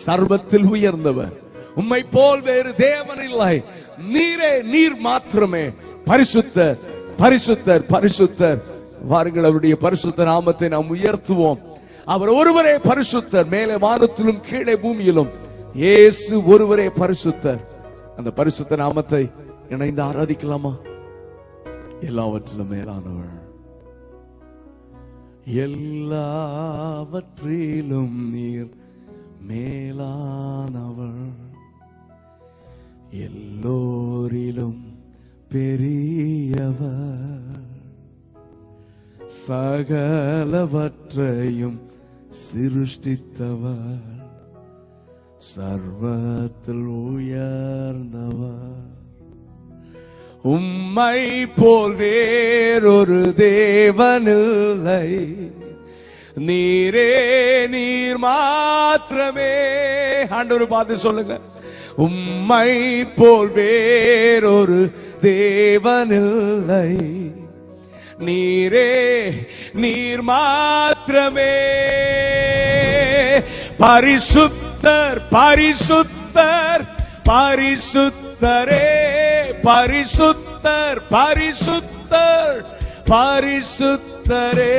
சர்வத்தில் உயர்ந்தவர். உம்மை போல் வேறு தேவன் இல்லை. நீரே, நீர் மாத்திரமே பரிசுத்தர், பரிசுத்தர், பரிசுத்தர். வாருங்கள், அவருடைய பரிசுத்த நாமத்தை நாம் உயர்த்துவோம். அவர் ஒருவரே பரிசுத்தர், மேலே வானத்திலும் கீழே பூமியிலும் இயேசு ஒருவரே பரிசுத்தர். அந்த பரிசுத்த நாமத்தை இணைந்து ஆராதிக்கலாமா? எல்லாவற்றிலும் மேலானவர், எல்லாவற்றிலும் நீர் மேலானவர், எல்லோரிலும் பெரியவர், சகலவற்றையும் சிருஷ்டித்தவர், சர்வத்தில் உயர்ந்தவர். உம்மை போல் வேறொரு தேவனில்லை, நீரே, நீர் மாத்திரமே. ஆண்டவரை பார்த்து சொல்லுங்க, உம்மை போல் வேறொரு தேவனில்லை, நீரே, நீர் மாத்திரமே. பரிசுத்தர், பரிசுத்தர், பரிசுத்தரே, பரிசுத்தர், பரிசுத்தர், பரிசுத்தரே,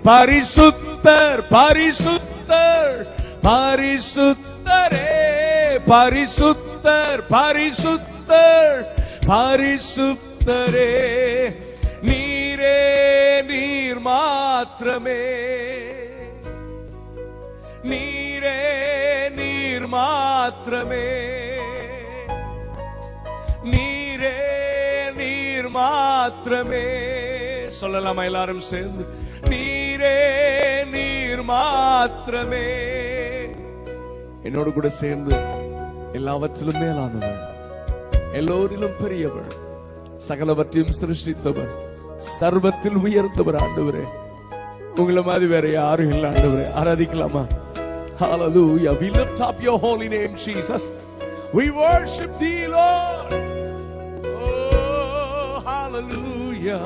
பரிசுத்தர், பரிசுத்தர், பரிசுத்தரே, பரிசுத்தர், பரிசுத்தர், பரிசுத்தரே. நீரே, நீர் மாத்திரமே, நீரே, நீர் மாத்திரமே, நீரே, நீர் மாத்திரமே. சொல்லலாமா எல்லாரும் சேர்ந்து? நீரே, நீர் மாத்திரமே. என்னோடு கூட சேர்ந்து, எல்லாவற்றிலும் மேலானவர், எல்லோரிலும் பெரியவர், சகலவற்றையும் சிருஷ்டித்தவர், சர்வத்தில் உயர்ந்தவர். ஆண்டவரே, உங்களை மாதிரி வேற யாரும் இல்லை. ஆண்டவரே, ஆராதிக்கலாமா? Hallelujah. We lift up your holy name, Jesus. We worship thee, Lord. Oh, hallelujah.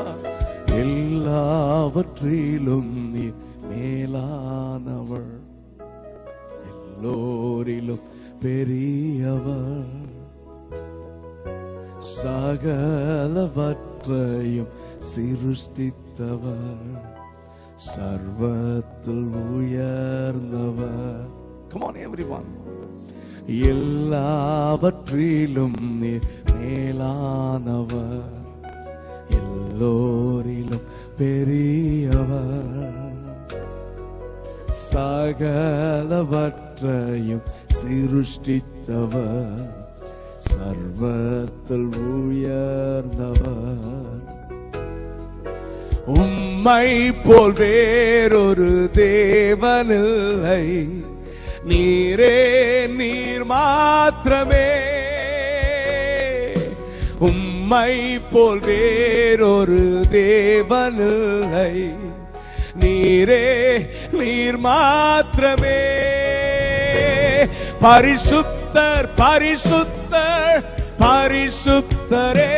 எல்லாவற்றிலும் நீர் மேலானவர், எல்லோரிலும் பெரியவர், சகலவற்றையும் சிருஷ்டித்தவர், சர்வத்தில் உயர்ந்தவர். Come on everyone. எல்லாவற்றிலும் நீர் மேலானவர், எல்லோரிலும் பெரியவர், சகலவற்றையும் சிருஷ்டித்தவர், சர்வத்தில் உயர்ந்தவர். உம்மை போல் வேறொரு தேவனில்லை, நீரே, நீர் மாத்திரமே. உம்மை போல் வேறொரு தேவனில்லை, நீரே, நீர் மாத்திரமே. பரிசுத்தர், பரிசுத்தர், பரிசுத்தரே,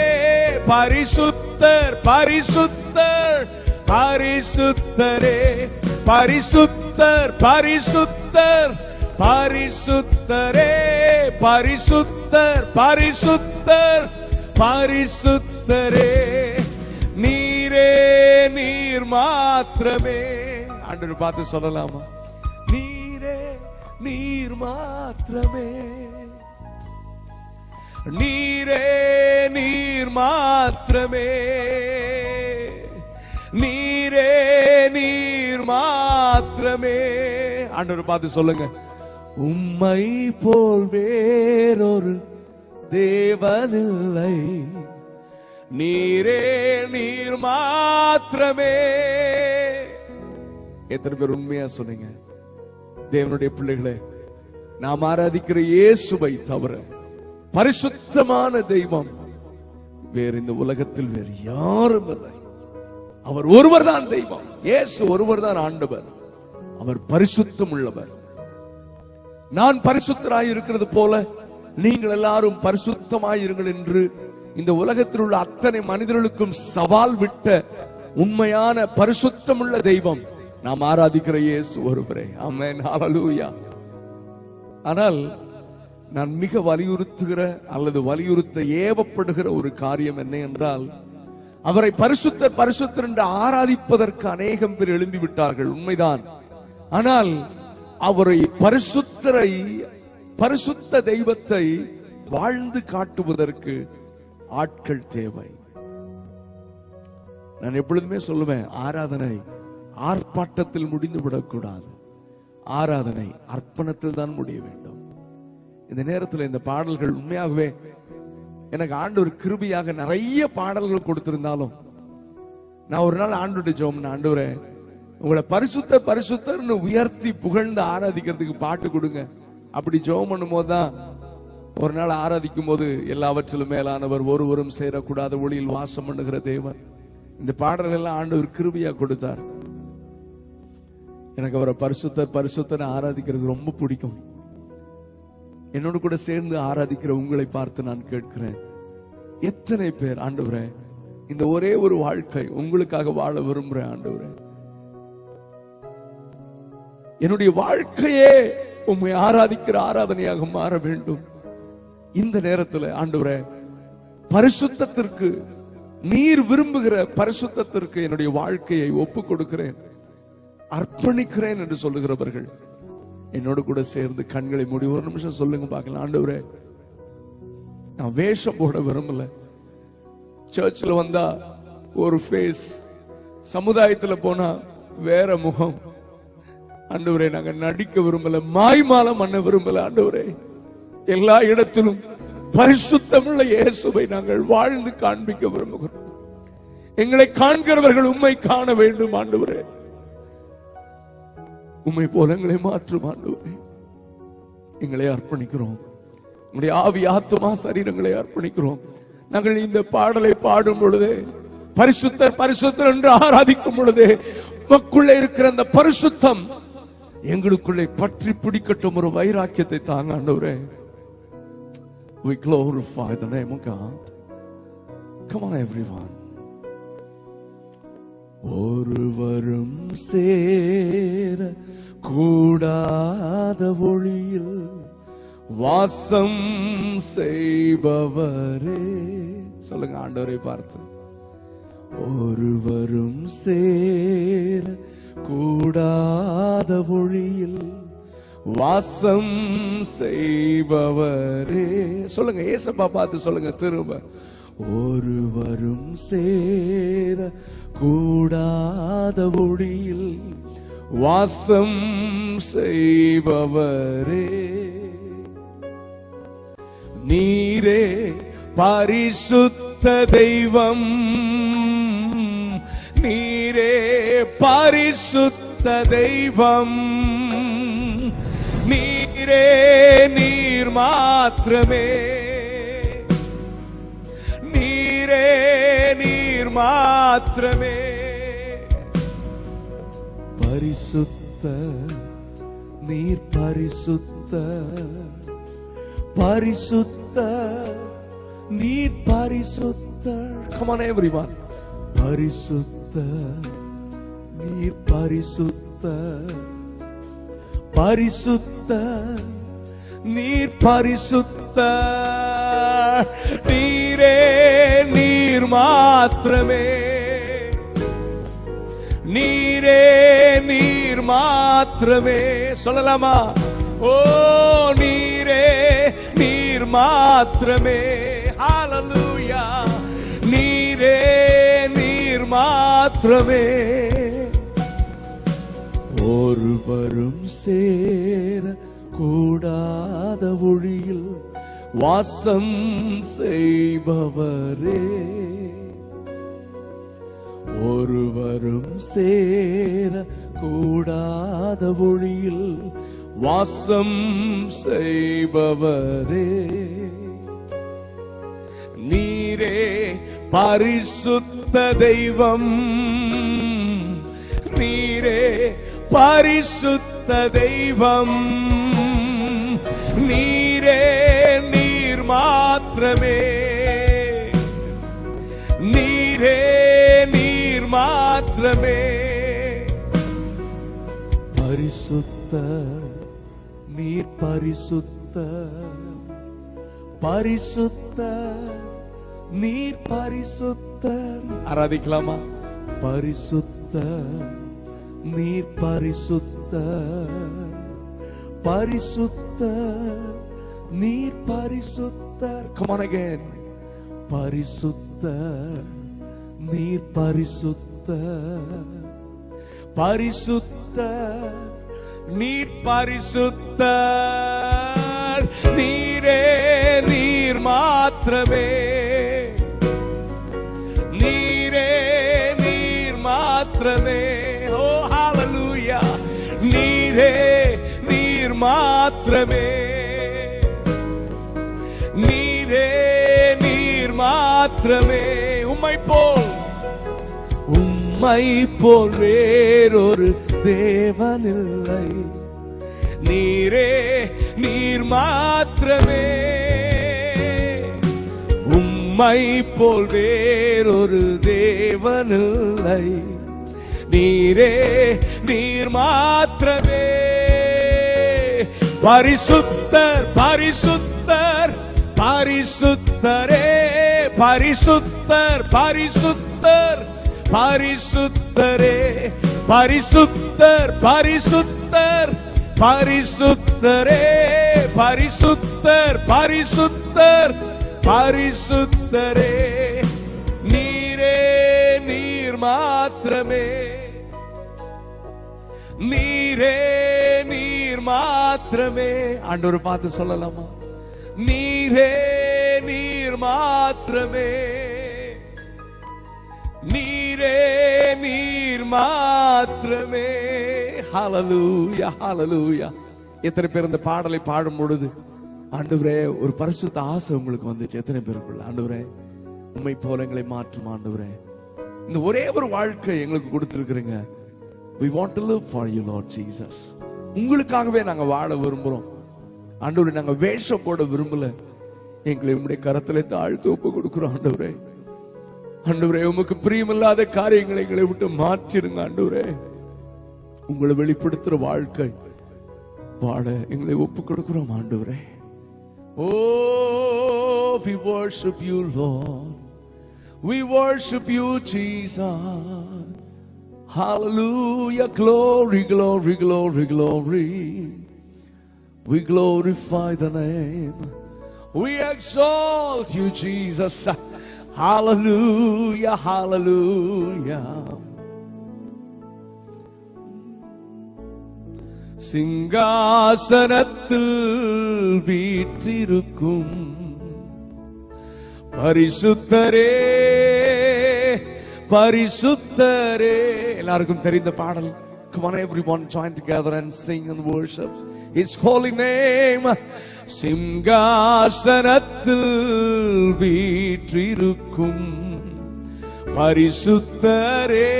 பரிசுத்தர், பரிசுத்தர், பரிசுத்தரே, பரிசுத்தர், பரிசுத்தர், பரிசுத்தரே, பரிசுத்தர், பரிசுத்தர், பரிசுத்தரே. நீரே, நீர் மாத்திரமே. ஆண்டவர் பார்த்து சொல்லலாமா? நீரே, நீர் மாத்திரமே. நீரே நீர் மாத்திரமே, நீரே நீர் மாத்திரமே. ஆண்டவர் பார்த்து சொல்லுங்க, உம்மை போல் வேறொரு தேவனில்லை, நீரே நீர் மாத்திரமே. எத்தனை பேர் உண்மையா சொன்னீங்க? தேவனுடைய பிள்ளைகளே, நாம் ஆராதிக்கிற இயேசுவை தவிர பரிசுத்தமான தெய்வம் வேறு இந்த உலகத்தில் வேறு யாரும் இல்லை. அவர் ஒருவர் தான் தெய்வம். இயேசு ஒருவர் தான் ஆண்டவர். அவர் பரிசுத்தம் உள்ளவர். நான் பரிசுத்தராய் இருக்கிறது போல நீங்கள் எல்லாரும் பரிசுத்தமாயிருங்கள் என்று இந்த உலகத்தில் உள்ள அத்தனை மனிதர்களுக்கும் சவால் விட்ட உண்மையான பரிசுத்தம் உள்ள தெய்வம் நாம் ஆராதிக்கிற இயேசு ஒருவரே. ஆமென், ஹல்லேலூயா. ஆனால் நான் மிக வலியுறுத்துகிற அல்லது வலியுறுத்த ஏவப்படுகிற ஒரு காரியம் என்ன என்றால், அவரை பரிசுத்தர் பரிசுத்தர் என்று ஆராதிப்பதற்கு அநேகம் பேர் எழும்பி விட்டார்கள், உண்மைதான். ஆனால் அவரை பரிசுத்தரை, பரிசுத்த தெய்வத்தை வாழ்ந்து காட்டுவதற்கு ஆட்கள் தேவை. நான் எப்பொழுதுமே சொல்லுவேன், ஆராதனை ஆர்ப்பாட்டத்தில் முடிந்து விடக்கூடாது. ஆராதனை அர்ப்பணத்தில் தான் முடிய வேண்டும். இந்த நேரத்தில் இந்த பாடல்கள் உண்மையாகவே எனக்கு ஆண்டவர் கிருபையாக நிறைய பாடல்கள் கொடுத்திருந்தாலும், நான் ஒரு நாள் ஆண்டவருடைய ஜெபம், ஆண்டவரே உங்களை பரிசுத்த பரிசுத்தர்னு உயர்த்தி புகழ்ந்து ஆராதிக்கிறதுக்கு பாட்டு கொடுங்க. அப்படி ஜெபம் பண்ணும் போதுதான் ஒரு நாள் ஆராதிக்கும் போது, எல்லாவற்றிலும் மேலானவர் ஒருவரும் சேரக்கூடாத ஒளியில் வாசம் பண்ணுகிற தேவன், இந்த பாடல்கள் எல்லாம் ஆண்டவர் கிருபையா கொடுத்தார். எனக்கு அவரை பரிசுத்தர் பரிசுத்தர் ஆராதிக்கிறது ரொம்ப பிடிக்கும். என்னோடு கூட சேர்ந்து ஆராதிக்கிற உங்களை பார்த்து நான் கேட்கிறேன், எத்தனை பேர் ஆண்டவரே இந்த ஒரே ஒரு வாழ்க்கை உங்களுக்காக வாழ விரும்புறேன் ஆண்டவரே, என்னுடைய வாழ்க்கையே உம்மை ஆராதிக்கிற ஆராதனையாக மாற வேண்டும். இந்த நேரத்தில் ஆண்டவரே பரிசுத்தத்திற்கு, நீர் விரும்புகிற பரிசுத்தத்திற்கு என்னுடைய வாழ்க்கையை ஒப்புக் கொடுக்கிறேன், அர்ப்பணிக்கிறேன் என்று சொல்லுகிறவர்கள் என்னோடு கூட சேர்ந்து கண்களை மூடி ஒரு நிமிஷம் சொல்லுங்க பார்க்கலாம். ஆண்டவரே நான் வேஷம் போட விரும்பல, சர்ச்சில் வந்தா ஒரு ஃபேஸ், சமுதாயத்தில் போனா வேற முகம். ஆண்டவரே நாங்க நடிக்க விரும்பல, மாய்மாலம் பண்ண விரும்பல. ஆண்டவரே எல்லா இடத்திலும் பரிசுத்தமுள்ள இயேசுவை நாங்கள் வாழ்ந்து காண்பிக்க விரும்புகிறோம். எங்களை காண்கிறவர்கள் உம்மை காண வேண்டும் ஆண்டவரே. உம்மை போல எங்களை மாற்றும் ஆண்டவரே. எங்களை அர்ப்பணிக்கிறோம், உங்களுடைய ஆவி ஆத்துமா சரீரங்களை அர்ப்பணிக்கிறோம். நாங்கள் இந்த பாடலை பாடும் பொழுதே, பரிசுத்தர் பரிசுத்தர் என்று ஆராதிக்கும் பொழுதே, நமக்குள்ளே இருக்கிற அந்த பரிசுத்தம் எங்களுக்குள்ளே பற்றி பிடிக்கட்டும் ஒரு வைராக்கியத்தை தாங்க ஆண்டவரே. We glorify the name of God. Come on everyone. ஒருவரும் சேர கூடாத ஒளியில் வாசம் செய்பவரே. சொல்லுங்க ஆண்டவரை பார்த்து, ஒருவரும் சேர கூடாத ஒளியில் வாசம் செய்பவரே. சொல்லுங்க ஏசப்பா பார்த்து சொல்லுங்க திரும்ப, ஒருவரும் சேர கூடாத ஒளியில் வாசம் செய்பவரே. நீரே பரிசுத்த தெய்வம், நீரே பரிசுத்த தெய்வம், நீரே நீர் மாத்திரமே, நீரே நீர் மாத்திரமே. பரிசுத்த நீர் பரிசுத்த, பரிசுத்த நீர் பரிசுத்த. Come on everyone. பரிசுத்த நீர் பரிசுத்த, பரிசுத்த நீர் பரிசுத்த, நீரே நீர் மாத்திரமே, நீரே நீர் மாத்திரமே. சொல்லலாமா? ஓ நீரே நீர் நீர் மாத்திரமே. ஹalleluya. நீரே நீர் மாத்திரமே. ஒருவரும் சேர கூடாத ஒளியில் வாசம் செய்பவரே. ஒருவரும் சேர கூடாத ஒளியில் வாசம் செய்பவரே. நீரே பரிசுத்த தெய்வம். நீரே பரிசுத்த தெய்வம். நீரே நீர் மாத்திரமே. நீரே நீர் மாத்திரமே. பரிசுத்த நீர் பரிசுத்த. பரிசுத்த நீர் பரிசுத்த. ஆராதிக்கலாமா? பரிசுத்த நீர் பரிசுத்த. பரிசுத்த நீர் பரிசுத்த. Come on again. பரிசுத்த நீர் பரிசுத்த. பரிசுத்த நீர் பரிசுத்த. நீரே நீர் மாத்திரமே. நீரே நீர் மாத்திரமே. ஓ ஹalleluya. நீரே நீர் மாத்திரமே. நீரே நீர் மாத்திரமே. உம்மை போல் வேறொரு தேவனில்லை. நீரே நீர் மாத்திரமே. உம்மை போல் வேறொரு தேவனில்லை. நீரே நீர் மாத்திரமே. பரிசுத்தர் பரிசுத்தர் பரிசுத்தரே. பரிசுத்தர் பரிசுத்தர் பரிசுத்தரே. பரிசுத்தர் பரிசுத்தர் பரிசுத்தரே. பரிசுத்தர் பரிசுத்தர் பரிசுத்தரே. நீரே நீர் மாத்திரமே. நீரே நீர் மாத்திரமே. ஆண்டவரை பார்த்து சொல்லலாமா? நீரே நீர் மாத்திரமே. நீரே நீர் மாத்திரமே. ஹalleluya ஹalleluya. எத்தனை பேர் இந்த பாடலை பாடும் பொழுது ஆண்டவரே ஒரு பரிசுத்த ஆசை உங்களுக்கு வந்துச்சு? எத்தனை பேருக்குள்ள ஆண்டவரே உம்மை போல எங்களை மாற்றும் ஆண்டவரே. இந்த ஒரே ஒரு வாழ்க்கை எங்களுக்கு கொடுத்திருக்கிறீங்க. We want to live for you Lord Jesus. உங்களுக்காகவே நாங்க வாழ விரும்புறோம் ஆண்டவரே. நாங்க வேஷம் போட விரும்பல. எங்களை உம்முடைய கரத்திலே தாழ்த்து ஒப்பு கொடுக்கிறோம் ஆண்டவரே. ஆண்டவரே உமக்கு பிரியமில்லாத காரியங்களை எங்களை விட்டு மாற்றிருங்க ஆண்டவரே. உங்களை வெளிப்படுத்துற வாழ்க்கை வாழ எங்களை ஒப்பு கொடுக்கிறோம் ஆண்டவரே. Oh, we worship you Lord. We worship you Jesus. Hallelujah. Glory glory glory glory. We glorify the name. We exalt you Jesus. Hallelujah hallelujah. சிங்காசனத்தில் வீற்றிருக்கும் பரிசுத்தரே பரிசுத்தரே. எல்லாருக்கும் தெரிந்த பாடல். Come on everyone, join together and sing and worship His holy name. சிங்காசனத்தில் வீற்றிருக்கும் பரிசுத்தரே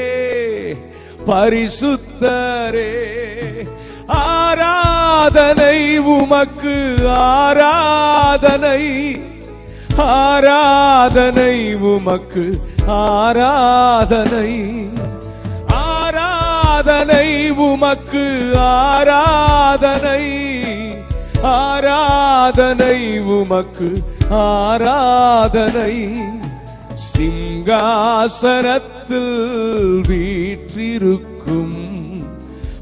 பரிசுத்தரே. ஆராதனை உமக்கு ஆராதனை. ஆராதனை உமக்கு ஆராதனை. ஆராதனை உமக்கு ஆராதனை. ஆராதனை உமக்கு ஆராதனை. சிங்காசனத்தில் வீற்றிருக்கும்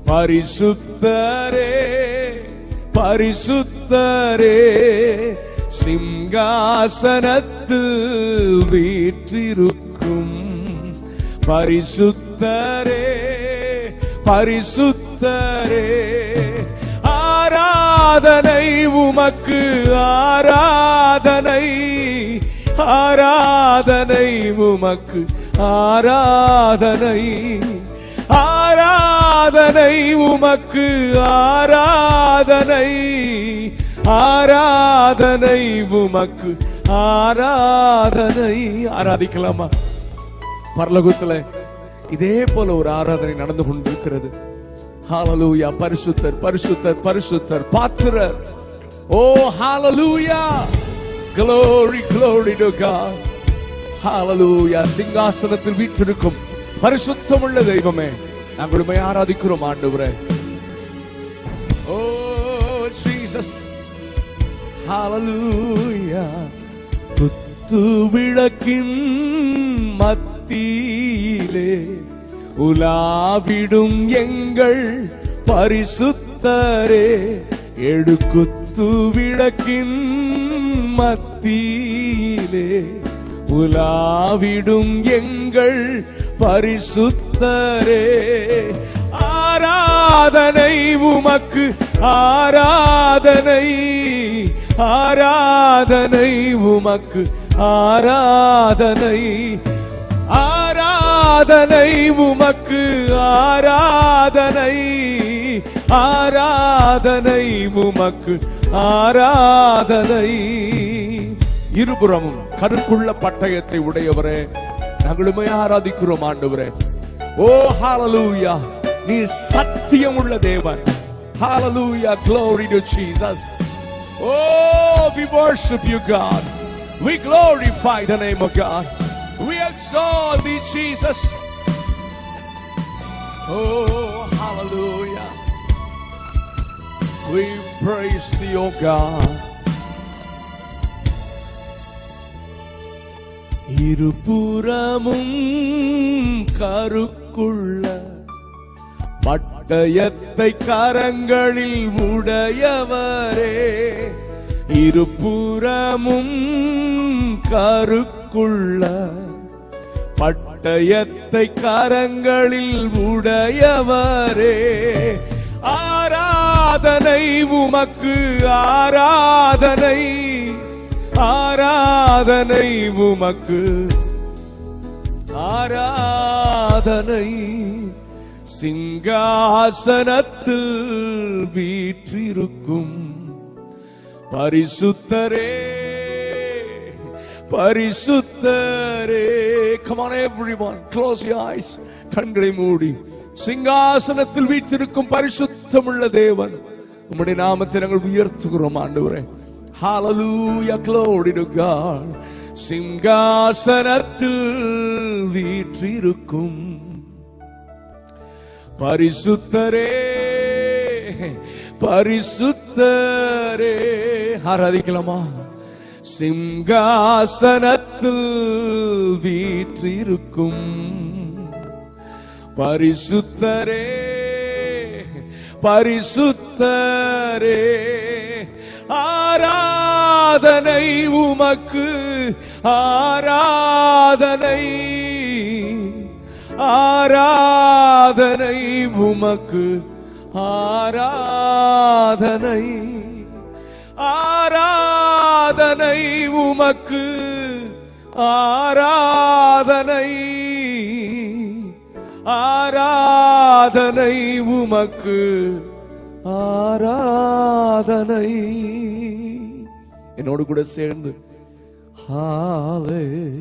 பரிசுத்தரே பரிசுத்தரே. சிங்காசனத்தில் வீற்றிருக்கும் பரிசுத்தரே பரிசுத்தரே. ஆராதனை உமக்கு ஆராதனை ஆராதனை உமக்கு ஆராதனை ஆராதனை உமக்கு ஆராதனை ஆராதனை உமக்கு ஆராதனை. ஆராதிக்கலாமா? பரலோகத்துல இதே போல ஒரு ஆராதனை நடந்து கொண்டிருக்கிறது. ஹalleluya. பரிசுத்தர் பரிசுத்தர் பரிசுத்தர் பாத்திரர். ஓ ஹalleluya. Glory glory to God. ஹalleluya. சிங்காசனத்தில் வீற்றிருக்கும் பரிசுத்தமுள்ள தெய்வமே, நாங்கள் உம்மை ஆராதிக்கிறோம் ஆண்டவரே. ஓ ஜீசஸ். ஹalleluya. குத்து விளக்கின் மத்தியிலே உலாவிடும் எங்கள் பரிசுத்தரே. எடுக்குத்து விளக்கின் மத்தியிலே உலாவிடும் எங்கள் பரிசுத்தரே. ஆராதனை உமக்கு ஆராதனை ஆராதனை உமக்கு ஆராதனை ஆராதனை உமக்கு ஆராதனை ஆராதனை உமக்கு ஆராதனை. இருபுறமும் கருக்குள்ள பட்டயத்தை உடையவரே, நாங்கள் உம்மை ஆராதிக்கிறோம் ஆண்டவரே. ஓ ஹalleluya. நீ சத்தியம் உள்ள தேவன். ஹalleluya. Glory to Jesus. Oh, we worship you, God. We glorify the name of God. We exalt thee, Jesus. Oh, hallelujah. We praise thee, O God. இருபுறமும் கருக்குள்ள பட்டயத்தை கரங்களில் உடையவரே. இருபுறமும் கருக்குள்ள பட்டயத்தை கரங்களில் உடையவரே. ஆராதனை உமக்கு ஆராதனை ஆராதனை உமக்கு ஆராதனை. சிங்காசனத்தில் வீற்றிருக்கும் பரிசுத்தரே பரிசுத்தரே. Come on everyone, close your eyes. கண்களை மூடி. சிங்காசனத்தில் வீற்றிருக்கும் பரிசுத்தமுள்ள தேவன், உம்முடைய நாமத்தை நாங்கள் உயர்த்துகிறோம் ஆண்டவரே. Hallelujah, glory to God. சிங்காசனத்தில் வீற்றிருக்கும் பரிசுத்தரே பரிசுத்தரே. ஆராதிக்கலாமா? சிங்காசனத்தில் வீற்றிருக்கும் பரிசுத்தரே பரிசுத்தரே. ஆராதனை உமக்கு ஆராதனை ஆராதனை உமக்கு ஆராதனை ஆராதனை உமக்கு ஆராதனை ஆராதனை உமக்கு ஆராதனை. என்னோடு கூட சேர்ந்து ஹalleluya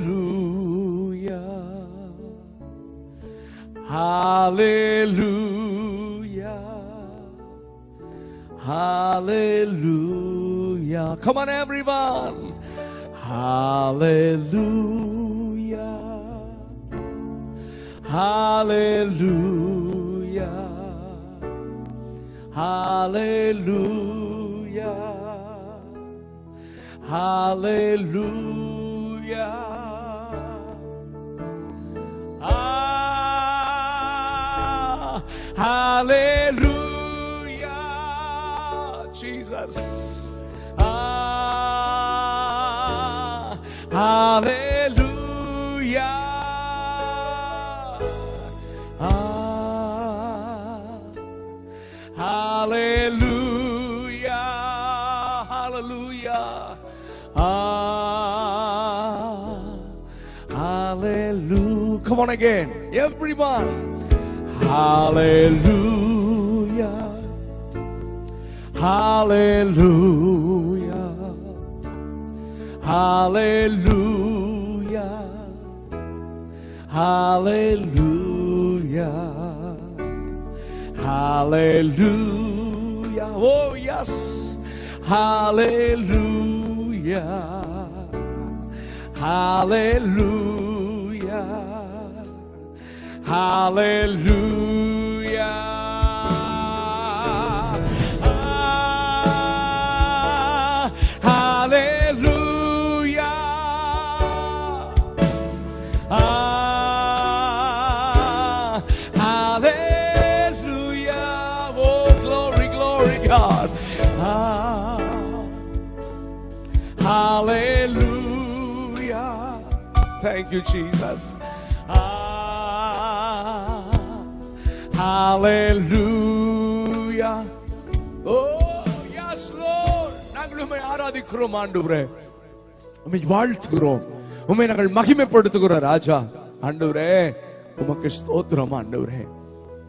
hallelujah hallelujah hallelujah. Come on everyone. Hallelujah hallelujah hallelujah hallelujah. Hallelujah, Jesus. Hallelujah. Hallelujah. Hallelujah. Hallelujah. Come on again, everyone. Hallelujah. Hallelujah. Hallelujah. Hallelujah. Hallelujah. Oh yes. Hallelujah. Hallelujah. Hallelujah. Hallelujah. Hallelujah. Oh, glory, glory, God. Hallelujah. Thank you, Jesus. Hallelujah. Oh, yes, Lord. நாங்கள் உம்மை ஆராதிக்கிறோம் ஆண்டவரே. உம்மை வாழ்த்துகிறோம். உம்மை நாங்கள் மகிமைப்படுத்துகிறோம் ராஜா. ஆண்டவரே, உமக்கு ஸ்தோத்திரம் ஆண்டவரே.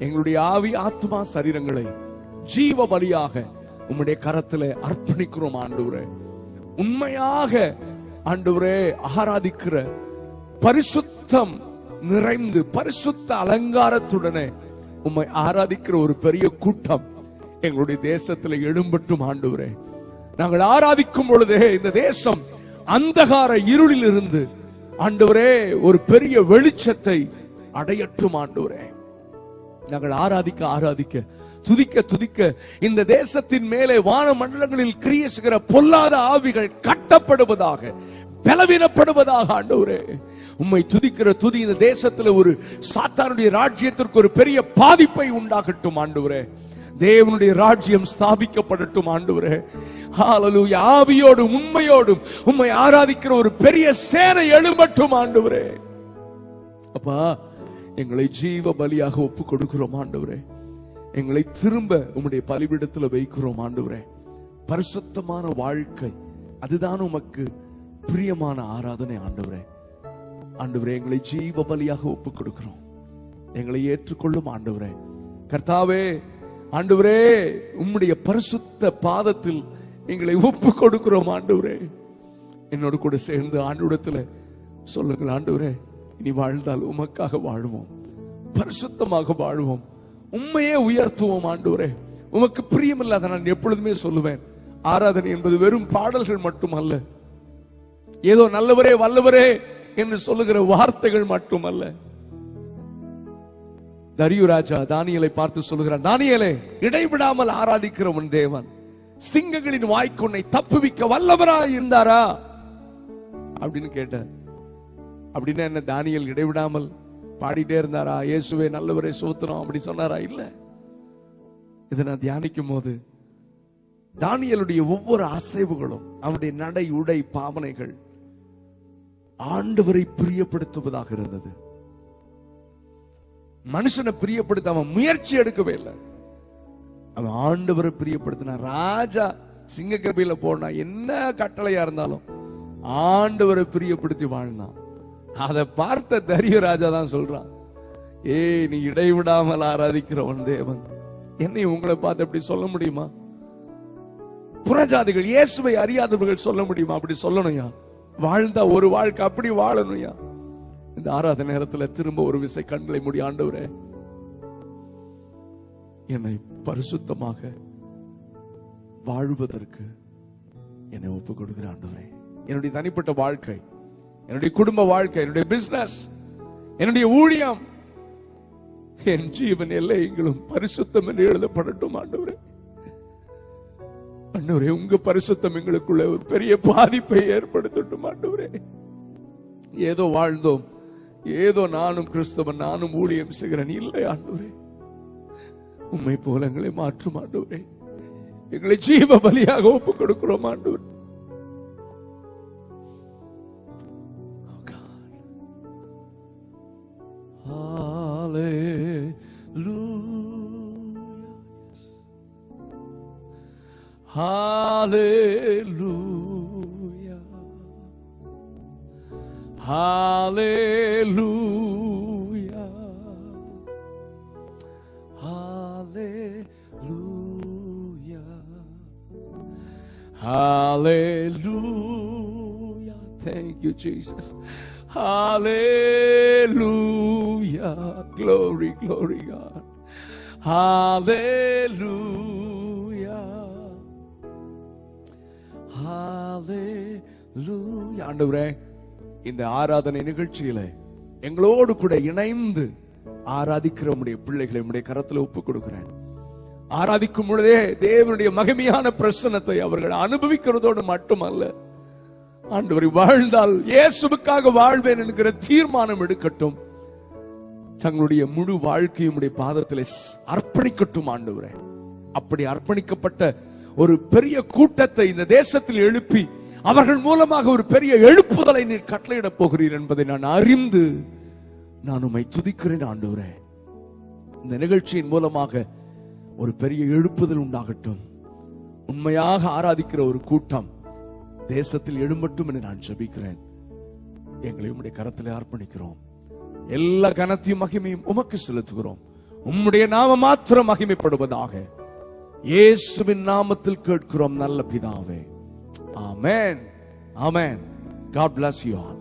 எங்களுடைய ஆவி, ஆத்மா, சரீரங்களை ஜீவ பலியாக உம்முடைய கரத்திலே அர்ப்பணிக்கிறோம் ஆண்டவரே. உண்மையாக ஆண்டவரே ஆராதிக்கிற, பரிசுத்தம் நிறைந்து பரிசுத்த அலங்காரத்துடனே உம்மை ஆராதிக்கிற ஒரு பெரிய கூட்டம் எங்களுடைய தேசத்தில் எழும்பட்டும் ஆண்டவரே. நாங்கள் ஆராதிக்கும் பொழுதே இந்த தேசம் அந்தகார இருளில் இருந்து ஆண்டவரே ஒரு பெரிய வெளிச்சத்தை அடையட்டும் ஆண்டவரே. நாங்கள் ஆராதிக்க ஆராதிக்க, துதிக்க துதிக்க இந்த தேசத்தின் மேலே வான மண்டலங்களில் கிரியை செய்கிற பொல்லாத ஆவிகள் கட்டப்படுவதாக, பலவீனப்படுவதாக ஆண்டவரே. உம்மை துதிக்கிற துதி இந்த தேசத்துல ஒரு சாத்தானுடைய ராஜ்யத்திற்கு ஒரு பெரிய பாதிப்பை உண்டாகட்டும் ஆண்டவரே. தேவனுடைய ராஜ்யம் ஸ்தாபிக்கப்படட்டும் ஆண்டவரே. ஹalleluya. ஆவியோடும் உண்மையோடும் உம்மை ஆராதிக்கிற ஒரு பெரிய சேனை எழும்பட்டும் ஆண்டவரே. அப்பா, எங்களை ஜீவ பலியாக ஒப்பு கொடுக்கிறோம் ஆண்டவரே. எங்களை திரும்ப உம்முடைய பலிபீடத்தில் வைக்கிறோம் ஆண்டவரே. பரிசுத்தமான வாழ்க்கை, அதுதான் உமக்கு பிரியமான ஆராதனை ஆண்டவரே. ஆண்டவரே, எங்களை ஜீவ பலியாக ஒப்பு கொடுக்கிறோம். எங்களை ஏற்றுக்கொள்ளும் ஆண்டவரே. கர்த்தாவே, ஆண்டவரே, உம்முடைய பரிசுத்த பாதத்தில் எங்களை ஒப்பு கொடுக்கிறோம் ஆண்டவரே. என்னோடு கூட சேர்ந்து ஆண்டவரிடத்துல சொல்லுங்கள் ஆண்டவரே, இனி வாழ்ந்தால் உமக்காக வாழுவோம், பரிசுத்தமாக வாழ்வோம், உண்மையே உயர்த்துவோம் ஆண்டவரே. உமக்கு பிரியமில்லாத நான் எப்பொழுதுமே சொல்லுவேன், ஆராதனை என்பது வெறும் பாடல்கள் மட்டுமல்ல, ஏதோ நல்லவரே வல்லவரே என்று சொல்லுகிற வார்த்தைகள் மட்டுமல்ல. தரியு ராஜா தானியேலை பார்த்து சொல்லுகிறார், தானியேலே, இடைவிடாமல் ஆராதிக்கிற உன் தேவன் சிங்கங்களின் வாய்க்குன்னை தப்புவிக்க வல்லவரா இருந்தாரா அப்படின்னு கேட்டார். அப்படின்னா என்ன, தானியேல் இடைவிடாமல் பாடிட்டே இருந்தாரா? இயேசுவே நல்லவரே சோத்திரம் அப்படி சொன்னாரா? இல்ல. இதை நான் தியானிக்கும் போது தானியேலுடைய ஒவ்வொரு அசைவுகளும், அவனுடைய நடை, உடை, பாவனைகள் ஆண்டவரை பிரியப்படுத்துவதாக இருந்தது. மனுஷனை பிரியப்படுத்த அவன் முயற்சி எடுக்கவே இல்லை, அவன் ஆண்டவரை பிரியப்படுத்தின. ராஜா சிங்க கபில போனா என்ன கட்டளையா இருந்தாலும் ஆண்டவரை பிரியப்படுத்தி வாழ்ந்தான். அதை பார்த்த தரியு ராஜா தான் சொல்றான், ஏய், நீ இடைவிடாமல் ஆராதிக்கிறவன் தேவன், என்னை உங்களை பார்த்து அப்படி சொல்ல முடியுமா? புறஜாதிகள், இயேசுவை அறியாதவர்கள் சொல்ல முடியுமா? அப்படி சொல்லணும்யா. வாழ்ந்தா ஒரு வாழ்க்கை அப்படி வாழணும்யா. இந்த ஆராதனை நேரத்துல திரும்ப ஒரு விசை கண்களை மூடி, ஆண்டவரே, என்னை பரிசுத்தமாக வாழ்வதற்கு என்னை ஒப்பு கொடுக்கிற ஆண்டவரே. என்னுடைய தனிப்பட்ட வாழ்க்கை, என்னுடைய குடும்ப வாழ்க்கை, என்னுடைய பிசினஸ், என்னுடைய ஊழியம், என் ஜீவன் எல்லைகளும் பரிசுத்தம் என்று எழுதப்படட்டும் ஆண்டவரே. ஆண்டவரே, உங்க பரிசுத்தம் எங்களுக்குள்ள ஒரு பெரிய பாதிப்பை ஏற்படுத்தட்டும் ஆண்டவரே. ஏதோ வாழ்ந்தோம், ஏதோ நானும் கிறிஸ்தவன், நானும் ஊழியம் செய்கிறேன், இல்லை ஆண்டவரே. உம்மை போல எங்களை மாற்றும் ஆண்டவரே. எங்களை ஜீவ பலியாக ஒப்பு கொடுக்கிறோம் ஆண்டவர். Hallelujah. Hallelujah. Hallelujah. Hallelujah. Thank you, Jesus. Hallelujah. Glory, glory, God. Hallelujah. Hallelujah. ஆண்டவரே, இந்த ஆராதனை நிகழ்ச்சியில எங்களோடு கூட இணைந்து ஆராதிக்கிற உம்முடைய பிள்ளைகளை உம்முடைய கரத்துல ஒப்பு கொடுக்கிறேன். ஆராதிக்கும் பொழுதே தேவனுடைய மகிமையான பிரசன்னத்தை அவர்கள் அனுபவிக்கிறதோடு மட்டுமல்ல, ஆண்டவரை வாழ்ந்தால் இயேசுவுக்காக வாழ்வேன் என்கிற தீர்மானம் எடுக்கட்டும். தங்களுடைய முழு வாழ்க்கையும் பாதத்தில் அர்ப்பணிக்கட்டும் ஆண்டவரே. அப்படி அர்ப்பணிக்கப்பட்ட ஒரு பெரிய கூட்டத்தை இந்த தேசத்தில் எழுப்பி அவர்கள் மூலமாக ஒரு பெரிய எழுப்புதலை நீர் கட்டளையிட போகிறீர் என்பதை நான் அறிந்து நான் உம்மை துதிக்கிறேன் ஆண்டவரே. இந்த நிகழ்ச்சியின் மூலமாக ஒரு பெரிய எழுப்புதல் உண்டாகட்டும். உண்மையாக ஆராதிக்கிற ஒரு கூட்டம் தேசத்தில் எழும்பட்டும் என்று நான் ஜெபிக்கிறேன். எங்களை உம்முடைய கரத்திலே அர்ப்பணிக்கிறோம். எல்லா கனத்தையும் மகிமையும் உமக்கு செலுத்துகிறோம். உம்முடைய நாமம் மாத்திரம் மகிமைப்படுவதாக. இயேசுவின் நாமத்தில் கேட்கிறோம் நல்ல பிதாவே. ஆமென். ஆமென். God bless you all.